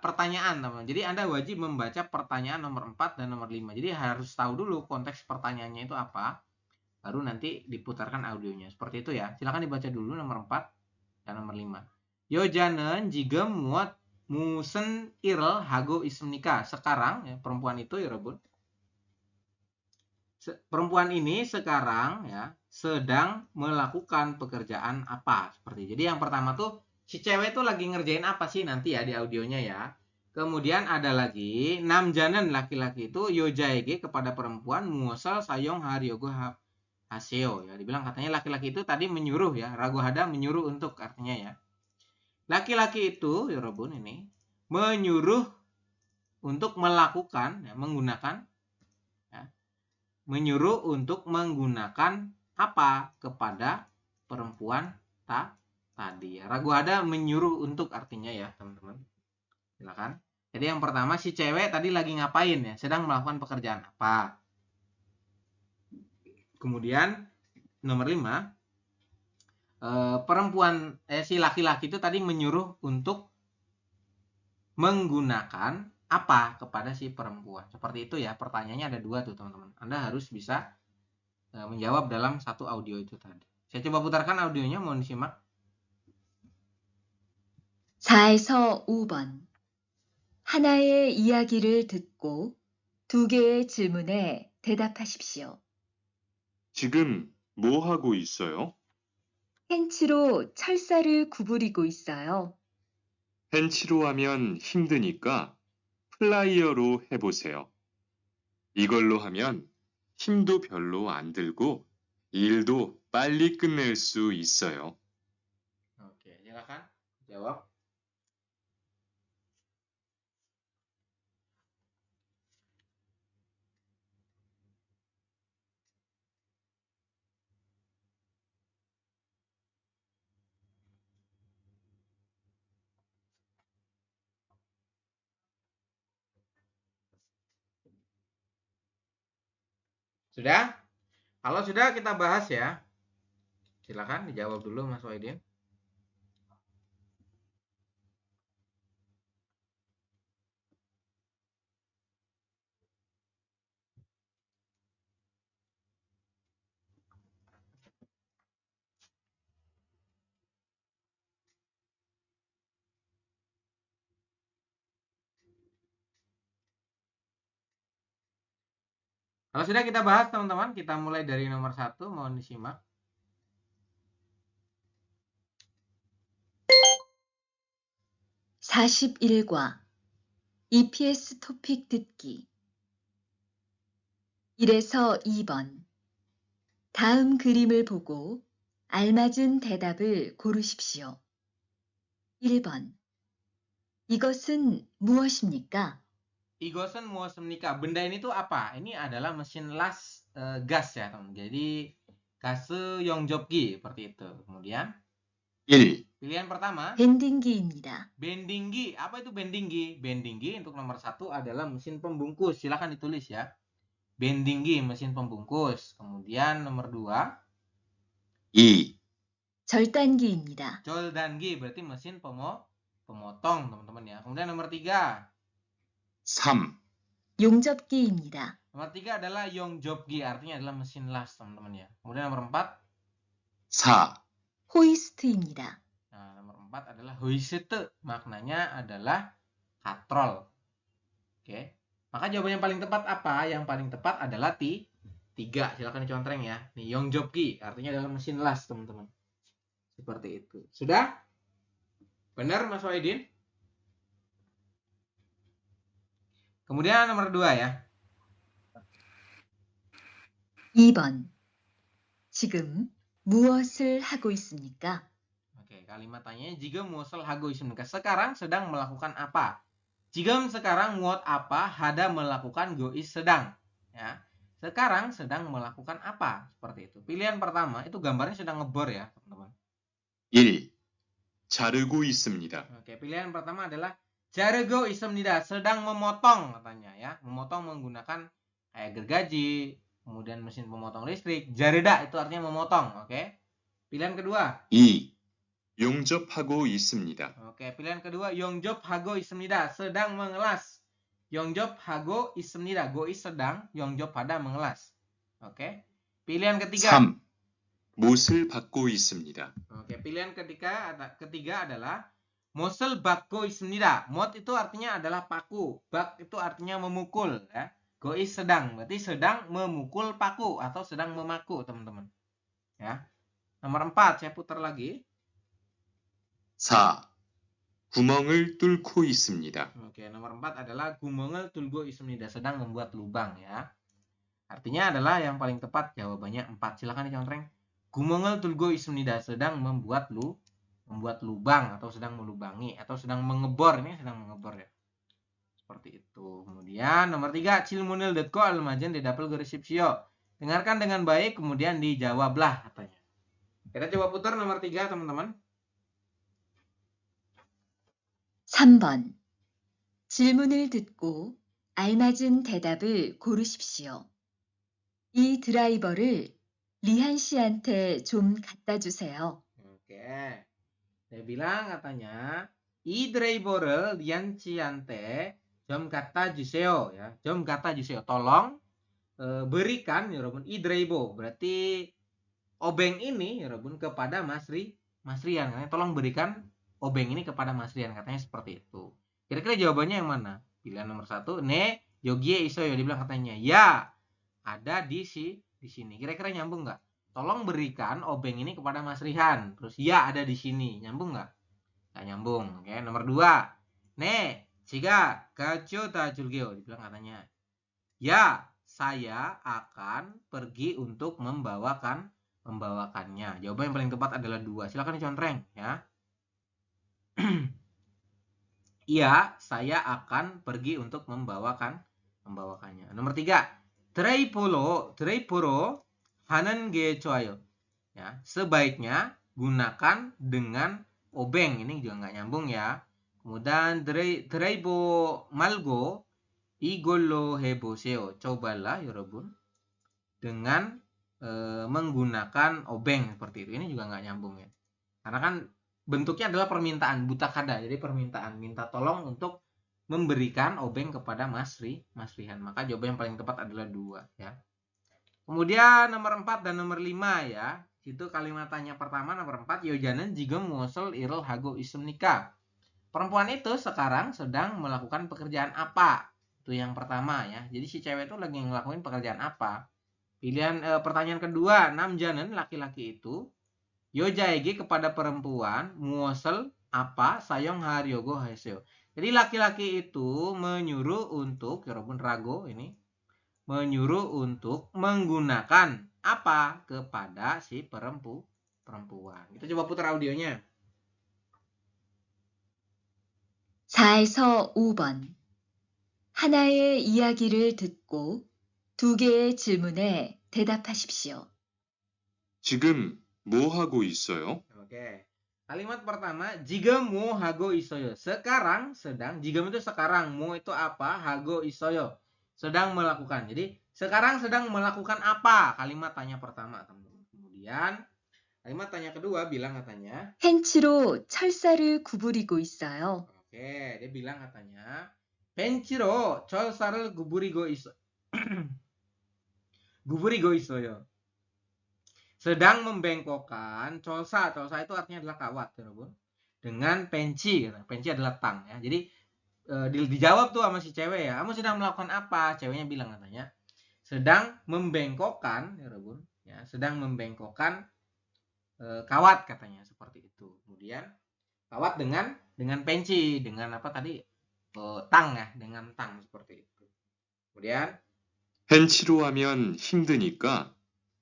pertanyaan, teman-teman. Jadi Anda wajib membaca pertanyaan nomor 4 dan nomor 5. Jadi harus tahu dulu konteks pertanyaannya itu apa, baru nanti diputarkan audionya. Seperti itu ya. Silakan dibaca dulu nomor 4 dan nomor 5. Yojanen jigem muat musen irel hago ismnika. Sekarang ya, perempuan itu ya Rebun. Perempuan ini sekarang ya sedang melakukan pekerjaan apa seperti. Jadi yang pertama tuh si cewek tuh lagi ngerjain apa sih nanti ya di audionya ya. Kemudian ada lagi namjanen laki-laki itu yojaege kepada perempuan musal sayong haryogo haseo ya. Dibilang katanya laki-laki itu tadi menyuruh ya, ragohada menyuruh untuk artinya ya. Laki-laki itu ya Robun ini menyuruh untuk melakukan ya, menyuruh untuk menggunakan apa kepada perempuan tadi ya. Ragohada menyuruh untuk artinya ya teman-teman. Silakan. Jadi yang pertama si cewek tadi lagi ngapain ya? Sedang melakukan pekerjaan apa? Kemudian nomor 5 perempuan si laki-laki itu tadi menyuruh untuk menggunakan apa kepada si perempuan. Seperti itu ya. Pertanyaannya ada 2 tuh teman-teman. Anda harus bisa menjawab dalam satu audio itu tadi. Saya coba putarkan audionya, mohon disimak. 4에서 5번. 하나의 이야기를 듣고 2개의 질문에 대답하십시오. 지금 뭐 하고 있어요? 펜치로 철사를 구부리고 있어요. 펜치로 하면 힘드니까 플라이어로 해보세요. 이걸로 하면 힘도 별로 안 들고 일도 빨리 끝낼 수 있어요. Oke, silakan jawab. Sudah? Kalau sudah kita bahas ya. Silakan dijawab dulu Mas Waidin. Kalau sudah kita bahas teman-teman, kita mulai dari nomor 1, mohon disimak. (41과) EPS 토픽 듣기 1에서 2번. 다음 그림을 보고 알맞은 대답을 고르십시오. 1번. 이것은 무엇입니까? Igosen muasemnika. Benda ini tuh apa? Ini adalah mesin las gas ya, teman. Jadi gasse yongjobgi seperti itu. Kemudian 1. pilihan pertama, 밴딩기입니다. bendinggi. Apa itu bendinggi? Bendinggi untuk nomor 1 adalah mesin pembungkus. Silakan ditulis ya. Bendinggi mesin pembungkus. Kemudian nomor 2, 2. 절단기입니다. joldangi berarti mesin pemotong, teman-teman ya. Kemudian nomor 3, 3. 용접기입니다. nomor 3 adalah yongjobgi, artinya adalah mesin las, teman-teman ya. Kemudian nomor 4, 4. 호이스트입니다. nah, nomor 4 adalah hoisete, maknanya adalah katrol. Oke. Maka jawaban yang paling tepat apa? Yang paling tepat adalah 3. Silakan dicontreng ya. Nih yongjobgi, artinya adalah mesin las, teman-teman. Seperti itu. Sudah? Benar Mas Waidin? Kemudian nomor 2 ya. 2번. 지금 무엇을 하고 있습니까? Oke, kalimat tanya jika muasal hago ismnika. Sekarang sedang melakukan apa? Jika sekarang muat apa, hada melakukan gois sedang. Ya. Sekarang sedang melakukan apa? Seperti itu. Pilihan pertama itu gambarnya sedang ngebor ya, teman-teman. 1. 자르고 있습니다. Oke, pilihan pertama adalah jarugo ismnida, sedang memotong katanya ya. Memotong menggunakan kayak gergaji, kemudian mesin pemotong listrik. Jareda itu artinya memotong, oke. Pilihan kedua. 2. 용접하고 있습니다. Oke, pilihan kedua yongjob hago ismnida, sedang mengelas. Yongjob hago ismnida, gois sedang, yongjob pada mengelas. Oke. Pilihan ketiga. 3. 못을 받고 있습니다. Oke, pilihan ketiga adalah mosel bakgo ismnida. Mot itu artinya adalah paku, bak itu artinya memukul ya. Gois sedang, berarti sedang memukul paku atau sedang memaku, teman-teman. Ya. Nomor 4, saya putar lagi. 4. 구멍을 뚫고 있습니다. Oke, nomor 4 adalah gumongel tulgo ismnida, sedang membuat lubang ya. Artinya adalah yang paling tepat jawabannya 4. Silakan dicontreng. Gumongel tulgo ismnida, sedang membuat lubang atau sedang melubangi atau sedang mengebor. Ini sedang mengebor ya. Seperti itu. Kemudian nomor 3, cilmunil detko almajan didapel gerisipsio. Dengarkan dengan baik kemudian dijawablah katanya. Kita coba putar nomor 3, teman-teman. 3번. 질문을 듣고 알맞은 대답을 고르십시오. 이 드라이버를 리한 씨한테 좀 갖다 주세요. Oke. Dia bilang katanya, I driver lian ciante jom kata juseo ya. Jom kata juseo. Tolong berikan ya Robun I driver. Berarti obeng ini ya Robun kepada Mas Rian. Katanya tolong berikan obeng ini kepada Mas Rian. Katanya seperti itu. Kira-kira jawabannya yang mana? Pilihan nomor 1, ne yogie isoyo. Dia bilang katanya, ya ada di sini. Kira-kira nyambung nggak? Tolong berikan obeng ini kepada Mas Rihan. Terus ya ada di sini. Nyambung nggak? Nggak nyambung. Oke, nomor 2. Ne, jika gajo tajulgeo. Dibilang katanya, ya saya akan pergi untuk membawakannya. Jawaban yang paling tepat adalah 2. Silakan dicontreng ya. Iya, saya akan pergi untuk membawakannya. Nomor 3. 드라이버로 하는 게 좋아요. Ya, sebaiknya gunakan dengan obeng. Ini juga nggak nyambung ya. Kemudian 드라이버 말고 이걸로 해보세요. Cobalah 여러분 dengan menggunakan obeng seperti itu. Ini juga nggak nyambung ya. Karena kan bentuknya adalah permintaan buta kada. Jadi permintaan, minta tolong untuk memberikan obeng kepada Mas Rihan. Maka jawaban yang paling tepat adalah 2 ya. Kemudian nomor 4 dan nomor 5 ya. Itu kalimat tanya pertama nomor 4, yojanen jika muasal irul hago ismnika. Perempuan itu sekarang sedang melakukan pekerjaan apa? Itu yang pertama ya. Jadi si cewek itu lagi ngelakuin pekerjaan apa? Pilihan pertanyaan kedua, namjanen laki-laki itu yojaege kepada perempuan, muasal apa sayong haryogo haeseo. Jadi laki-laki itu menyuruh untuk, yarabbun rago ini, menyuruh untuk menggunakan apa kepada si perempuan. Kita coba putar audionya. 4에서 5번. 하나의 이야기를 듣고 2개의 질문에 대답하십시오. 지금 뭐 하고 있어요? Oke. Kalimat pertama, jika mo hago isoyo. Sekarang sedang, jika itu sekarang, mo itu apa, hago isoyo. Sedang melakukan. Jadi, sekarang sedang melakukan apa? Kalimat tanya pertama, teman-teman. Kemudian, kalimat tanya kedua bilang katanya, 펜치로 철사를 구부리고 있어요. oke, dia bilang katanya, 벤치로 철사를 구부리고 있어요. Sedang membengkokkan colsa. Colsa itu artinya adalah kawat, teman-teman. Dengan penci. Penci adalah tang ya. Jadi dijawab tuh sama si cewek ya. Kamu sedang melakukan apa? Ceweknya bilang katanya, sedang membengkokkan, teman-teman. Ya, sedang membengkokkan kawat katanya seperti itu. Kemudian kawat dengan penci, dengan apa tadi? Tang ya, dengan tang seperti itu. Kemudian 펜치로 하면 힘드니까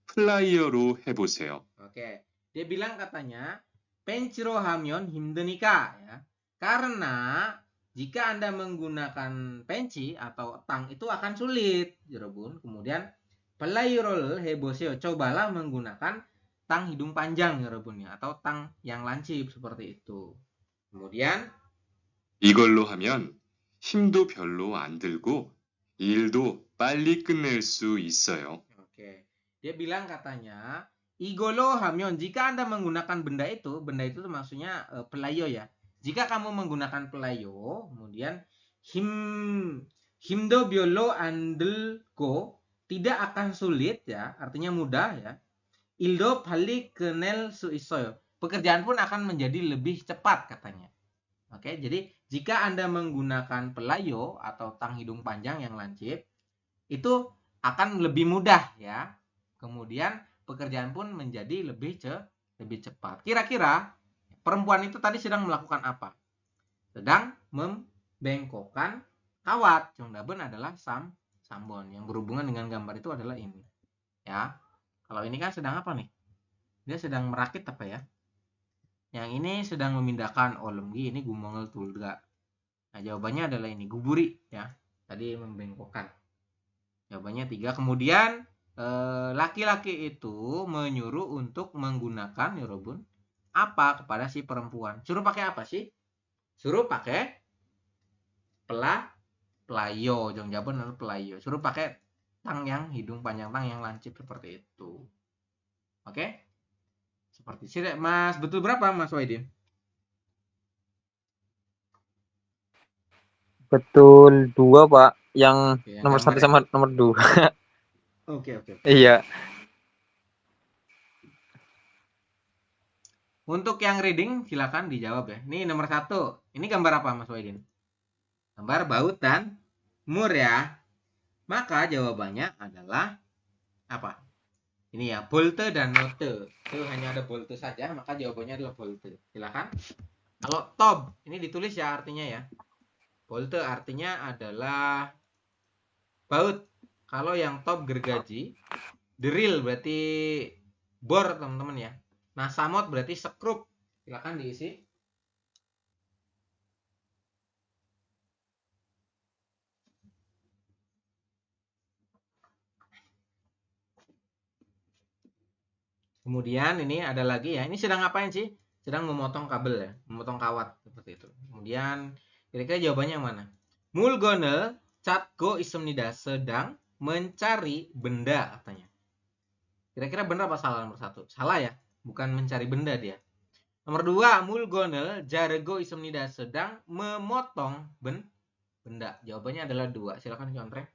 플라이어로 해보세요. Oke, dia bilang katanya penchiro hameon himdenika ya. Karena jika Anda menggunakan penci atau tang itu akan sulit, 여러분. Kemudian playroll heboseo, cobalah menggunakan tang hidung panjang, 여러분 ya, atau tang yang lancip seperti itu. Kemudian 이걸로 하면 힘도 별로 안 들고 일도 빨리 끝낼 수 있어요. oke, dia bilang katanya igolo hameon, jika Anda menggunakan benda itu tuh maksudnya pelayo ya. Jika kamu menggunakan pelayo, kemudian himdo biolo andelko, tidak akan sulit ya, artinya mudah ya. Ildo balik kenel su isoyo, pekerjaan pun akan menjadi lebih cepat katanya. Oke, jadi jika Anda menggunakan pelayo atau tang hidung panjang yang lancip, itu akan lebih mudah ya. Kemudian pekerjaan pun menjadi lebih cepat. Kira-kira perempuan itu tadi sedang melakukan apa? Sedang membengkokkan kawat. 정답은 adalah sambon. Yang berhubungan dengan gambar itu adalah ini. Ya. Kalau ini kan sedang apa nih? Dia sedang merakit apa ya? Yang ini sedang memindahkan olemgi, ini gumongel tulga. Nah, jawabannya adalah ini, guburi ya. Tadi membengkokkan. Jawabannya 3. Kemudian laki-laki itu menyuruh untuk menggunakan 여러분 apa kepada si perempuan. Suruh pakai apa sih? Suruh pakai pelayo. Jawaban adalah pelayo. Suruh pakai tang yang hidung panjang, tang yang lancip seperti itu. Oke? Seperti itu. Mas, betul berapa Mas Waidin? Betul 2, Pak. Yang Oke, nomor 1 gambar ya? sama nomor 2. Oke. Iya. Untuk yang reading silakan dijawab ya. Ini nomor 1. Ini gambar apa Mas Waidin? Gambar baut dan mur ya. Maka jawabannya adalah apa? Ini ya, bolte dan note. Itu hanya ada bolte saja, maka jawabannya adalah bolte. Silakan. Kalau top, ini ditulis ya artinya ya. Bolte artinya adalah baut. Kalau yang top gergaji, drill berarti bor teman-teman ya. Nah, samot berarti sekrup. Silakan diisi. Kemudian ini ada lagi ya. Ini sedang ngapain sih? Sedang memotong kabel ya, memotong kawat seperti itu. Kemudian kira-kira jawabannya yang mana? Mulgonel catgo ismnida, sedang mencari benda katanya. Kira-kira benar apa salah nomor 1? Salah ya, bukan mencari benda dia. Nomor 2, mulgonel jarego ismnida, sedang memotong benda. Jawabannya adalah 2. Silakan contreng.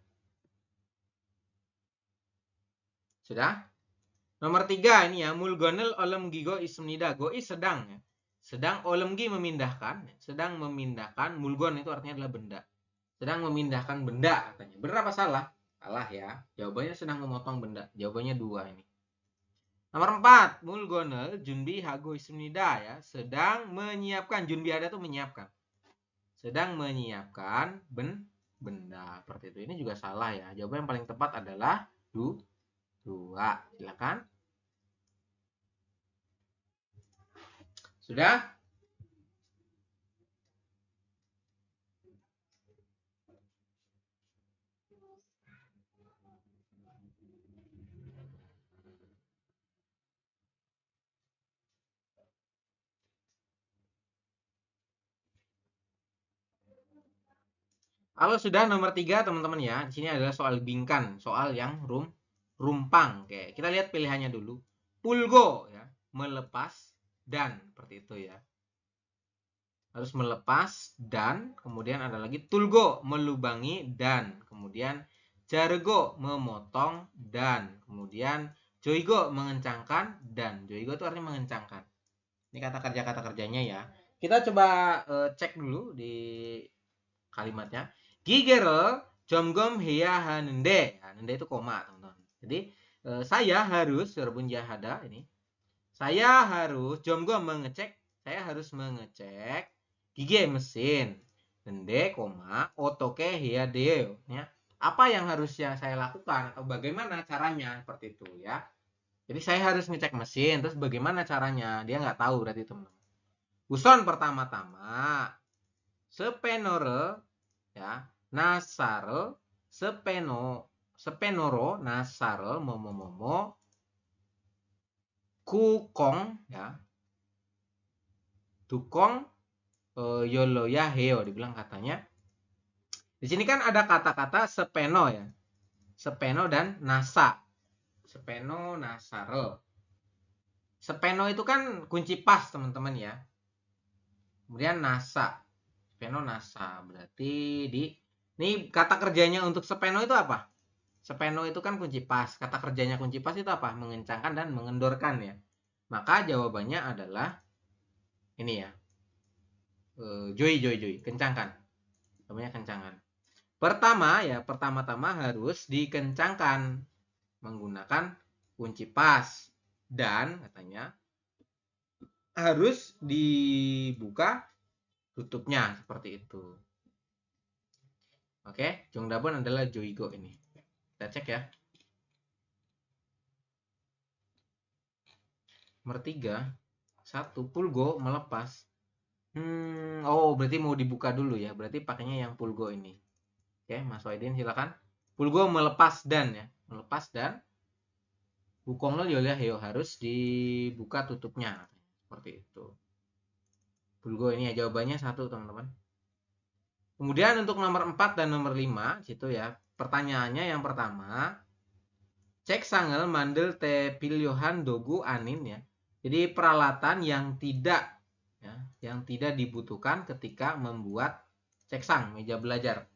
Sudah? Nomor 3 ini ya, mulgonel olemgi go ismnida. Goi sedang ya. Sedang olemgi memindahkan, sedang memindahkan, mulgon itu artinya adalah benda. Sedang memindahkan benda katanya. Benar apa salah? Salah ya. Jawabannya sedang memotong benda. Jawabannya 2 ini. Nomor 4, mulgonel junbi hago ismnida ya, sedang menyiapkan. Junbi ada tuh menyiapkan. Sedang menyiapkan benda seperti itu. Ini juga salah ya. Jawaban yang paling tepat adalah 2. Silakan. Sudah? Kalau sudah nomor 3 teman-teman ya, di sini adalah soal bingkan, soal yang rumpang. Oke, kita lihat pilihannya dulu. Pulgo ya, melepas dan seperti itu ya. Harus melepas dan kemudian ada lagi tulgo, melubangi dan kemudian jargo, memotong dan kemudian joigo, mengencangkan dan joigo itu artinya mengencangkan. Ini kata kerjanya ya. Kita coba cek dulu di kalimatnya. Gigero jomgom heya hanende. Hanende itu koma, teman-teman. Jadi saya harus, yarbun jahada ini. Saya harus jomgom mengecek, saya harus mengecek gigi mesin. Nende, koma, otoke heya deo. Ya. Apa yang harusnya saya lakukan atau bagaimana caranya seperti itu ya. Jadi saya harus ngecek mesin, terus bagaimana caranya? Dia nggak tahu berarti teman-teman. Uson pertama-tama, sepenore, ya, nasare, sepenoro, nasare, momo, kukong, ya, dukong, yolo ya heo, dibilang katanya. Di sini kan ada kata-kata sepeno ya, sepeno dan nasa, sepeno, nasare. Sepeno itu kan kunci pas teman-teman ya. Kemudian nasa, sepeno nasa, berarti ini kata kerjanya untuk sepeno itu apa? Sepeno itu kan kunci pas. Kata kerjanya kunci pas itu apa? Mengencangkan dan mengendorkan ya. Maka jawabannya adalah ini ya. Joy, kencangkan. Namanya kencangkan. Pertama-tama harus dikencangkan menggunakan kunci pas dan katanya harus dibuka tutupnya seperti itu. Oke, Jongdabon adalah Joigo ini. Kita cek ya. Nomor 3, 1 pulgo melepas. Berarti mau dibuka dulu ya. Berarti pakainya yang pulgo ini. Oke, Mas Waidin silakan. Pulgo melepas dan ya. Melepas dan bukongnya yolia heo harus dibuka tutupnya. Seperti itu. Pulgo ini ya jawabannya 1 teman-teman. Kemudian untuk nomor 4 dan nomor 5 situ ya. Pertanyaannya yang pertama, cek sangel mandel te piliohan dogu anin ya. Jadi peralatan yang tidak dibutuhkan ketika membuat ceksang meja belajar.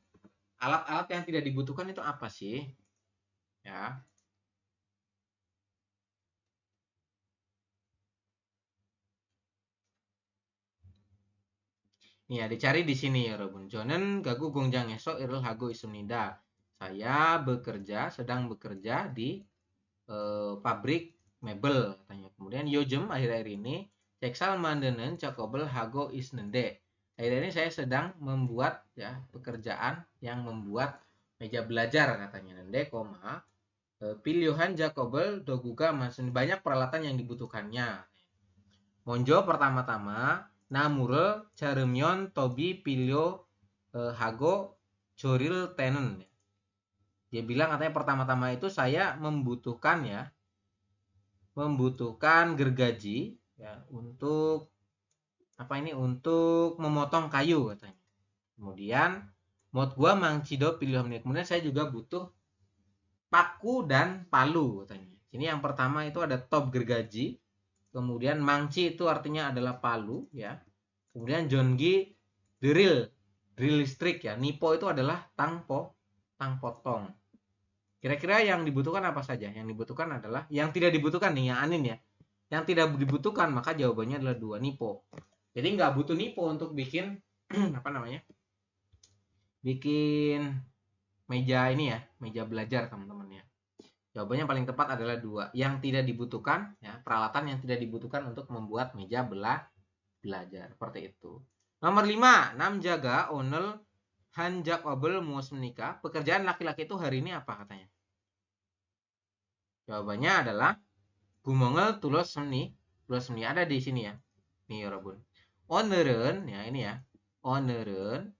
Alat-alat yang tidak dibutuhkan itu apa sih? Ya. Nih ya, dicari di sini ya, Robun. Jonen gagu gongjang esok irul hago isumnida. Saya sedang bekerja di pabrik mebel katanya. Kemudian yojem akhir-akhir ini ceksal mandenen cakobel hago isnende. Akhir-akhir ini saya sedang membuat ya pekerjaan yang membuat meja belajar katanya. Nende koma pilihan Jacobel doguga masun banyak peralatan yang dibutuhkannya. Monjo pertama-tama namure caremyon tobi pilio hago joril tenen. Dia bilang katanya pertama-tama itu saya membutuhkan gergaji ya untuk untuk memotong kayu katanya. Kemudian mod gua mangcido pilih kemudian saya juga butuh paku dan palu katanya. Ini yang pertama itu ada top gergaji, kemudian mangci itu artinya adalah palu ya. Kemudian jongi drill listrik ya. Nipo itu adalah tang potong. Kira-kira yang dibutuhkan apa saja? Yang dibutuhkan adalah yang tidak dibutuhkan nih, yang anin ya. Yang tidak dibutuhkan maka jawabannya adalah 2 nipo. Jadi nggak butuh nipo untuk bikin bikin meja ini ya, meja belajar teman-teman ya. Jawabannya paling tepat adalah 2. Yang tidak dibutuhkan ya, peralatan yang tidak dibutuhkan untuk membuat meja belajar. Seperti itu. Nomor 5, nam jaga onel hanjak obel mus menikah. Pekerjaan laki-laki itu hari ini apa katanya? Jawabannya adalah gumongel tulos seni. Tulos seni ada di sini ya. Nih ya Robun. Onerun ya ini ya. Onerun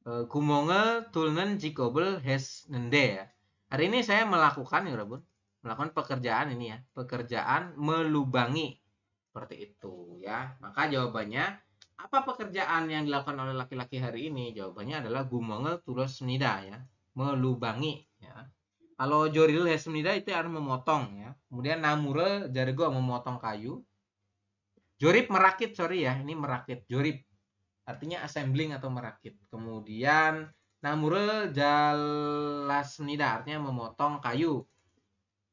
gumongel tulnen jikobel hes nende ya. Hari ini saya melakukan ya Rabun, melakukan pekerjaan ini ya, pekerjaan melubangi seperti itu ya. Maka jawabannya apa pekerjaan yang dilakukan oleh laki-laki hari ini? Jawabannya adalah gumongel tulos senida ya, melubangi ya. Kalau joril senida itu harus memotong ya. Kemudian namure jargo memotong kayu. Jorip merakit, sorry ya, ini merakit. Jorip artinya assembling atau merakit. Kemudian namure jalasnida artinya memotong kayu.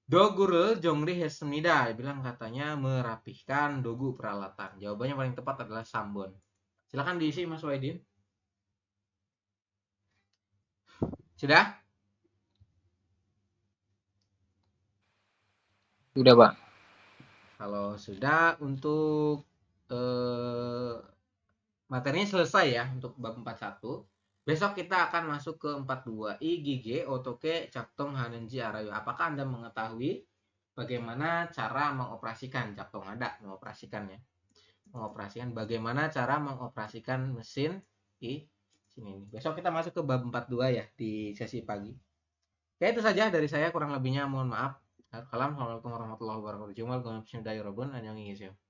Dogure jongri hesnida bilang katanya merapihkan dogu peralatan. Jawabannya paling tepat adalah sambon. Silakan diisi Mas Waidin. Sudah? Sudah, Pak. Kalau sudah untuk materinya selesai ya untuk bab 41. Besok kita akan masuk ke 42. IGG otoke caktong hanenji arayo. Apakah Anda mengetahui bagaimana cara mengoperasikan jaktung ada mengoperasikannya. Mengoperasikan bagaimana cara mengoperasikan mesin di sini nih. Besok kita masuk ke bab 42 ya di sesi pagi. Ya itu saja dari saya, kurang lebihnya mohon maaf. Assalamualaikum warahmatullahi wabarakatuh. Bismillahirrahmanirrahim.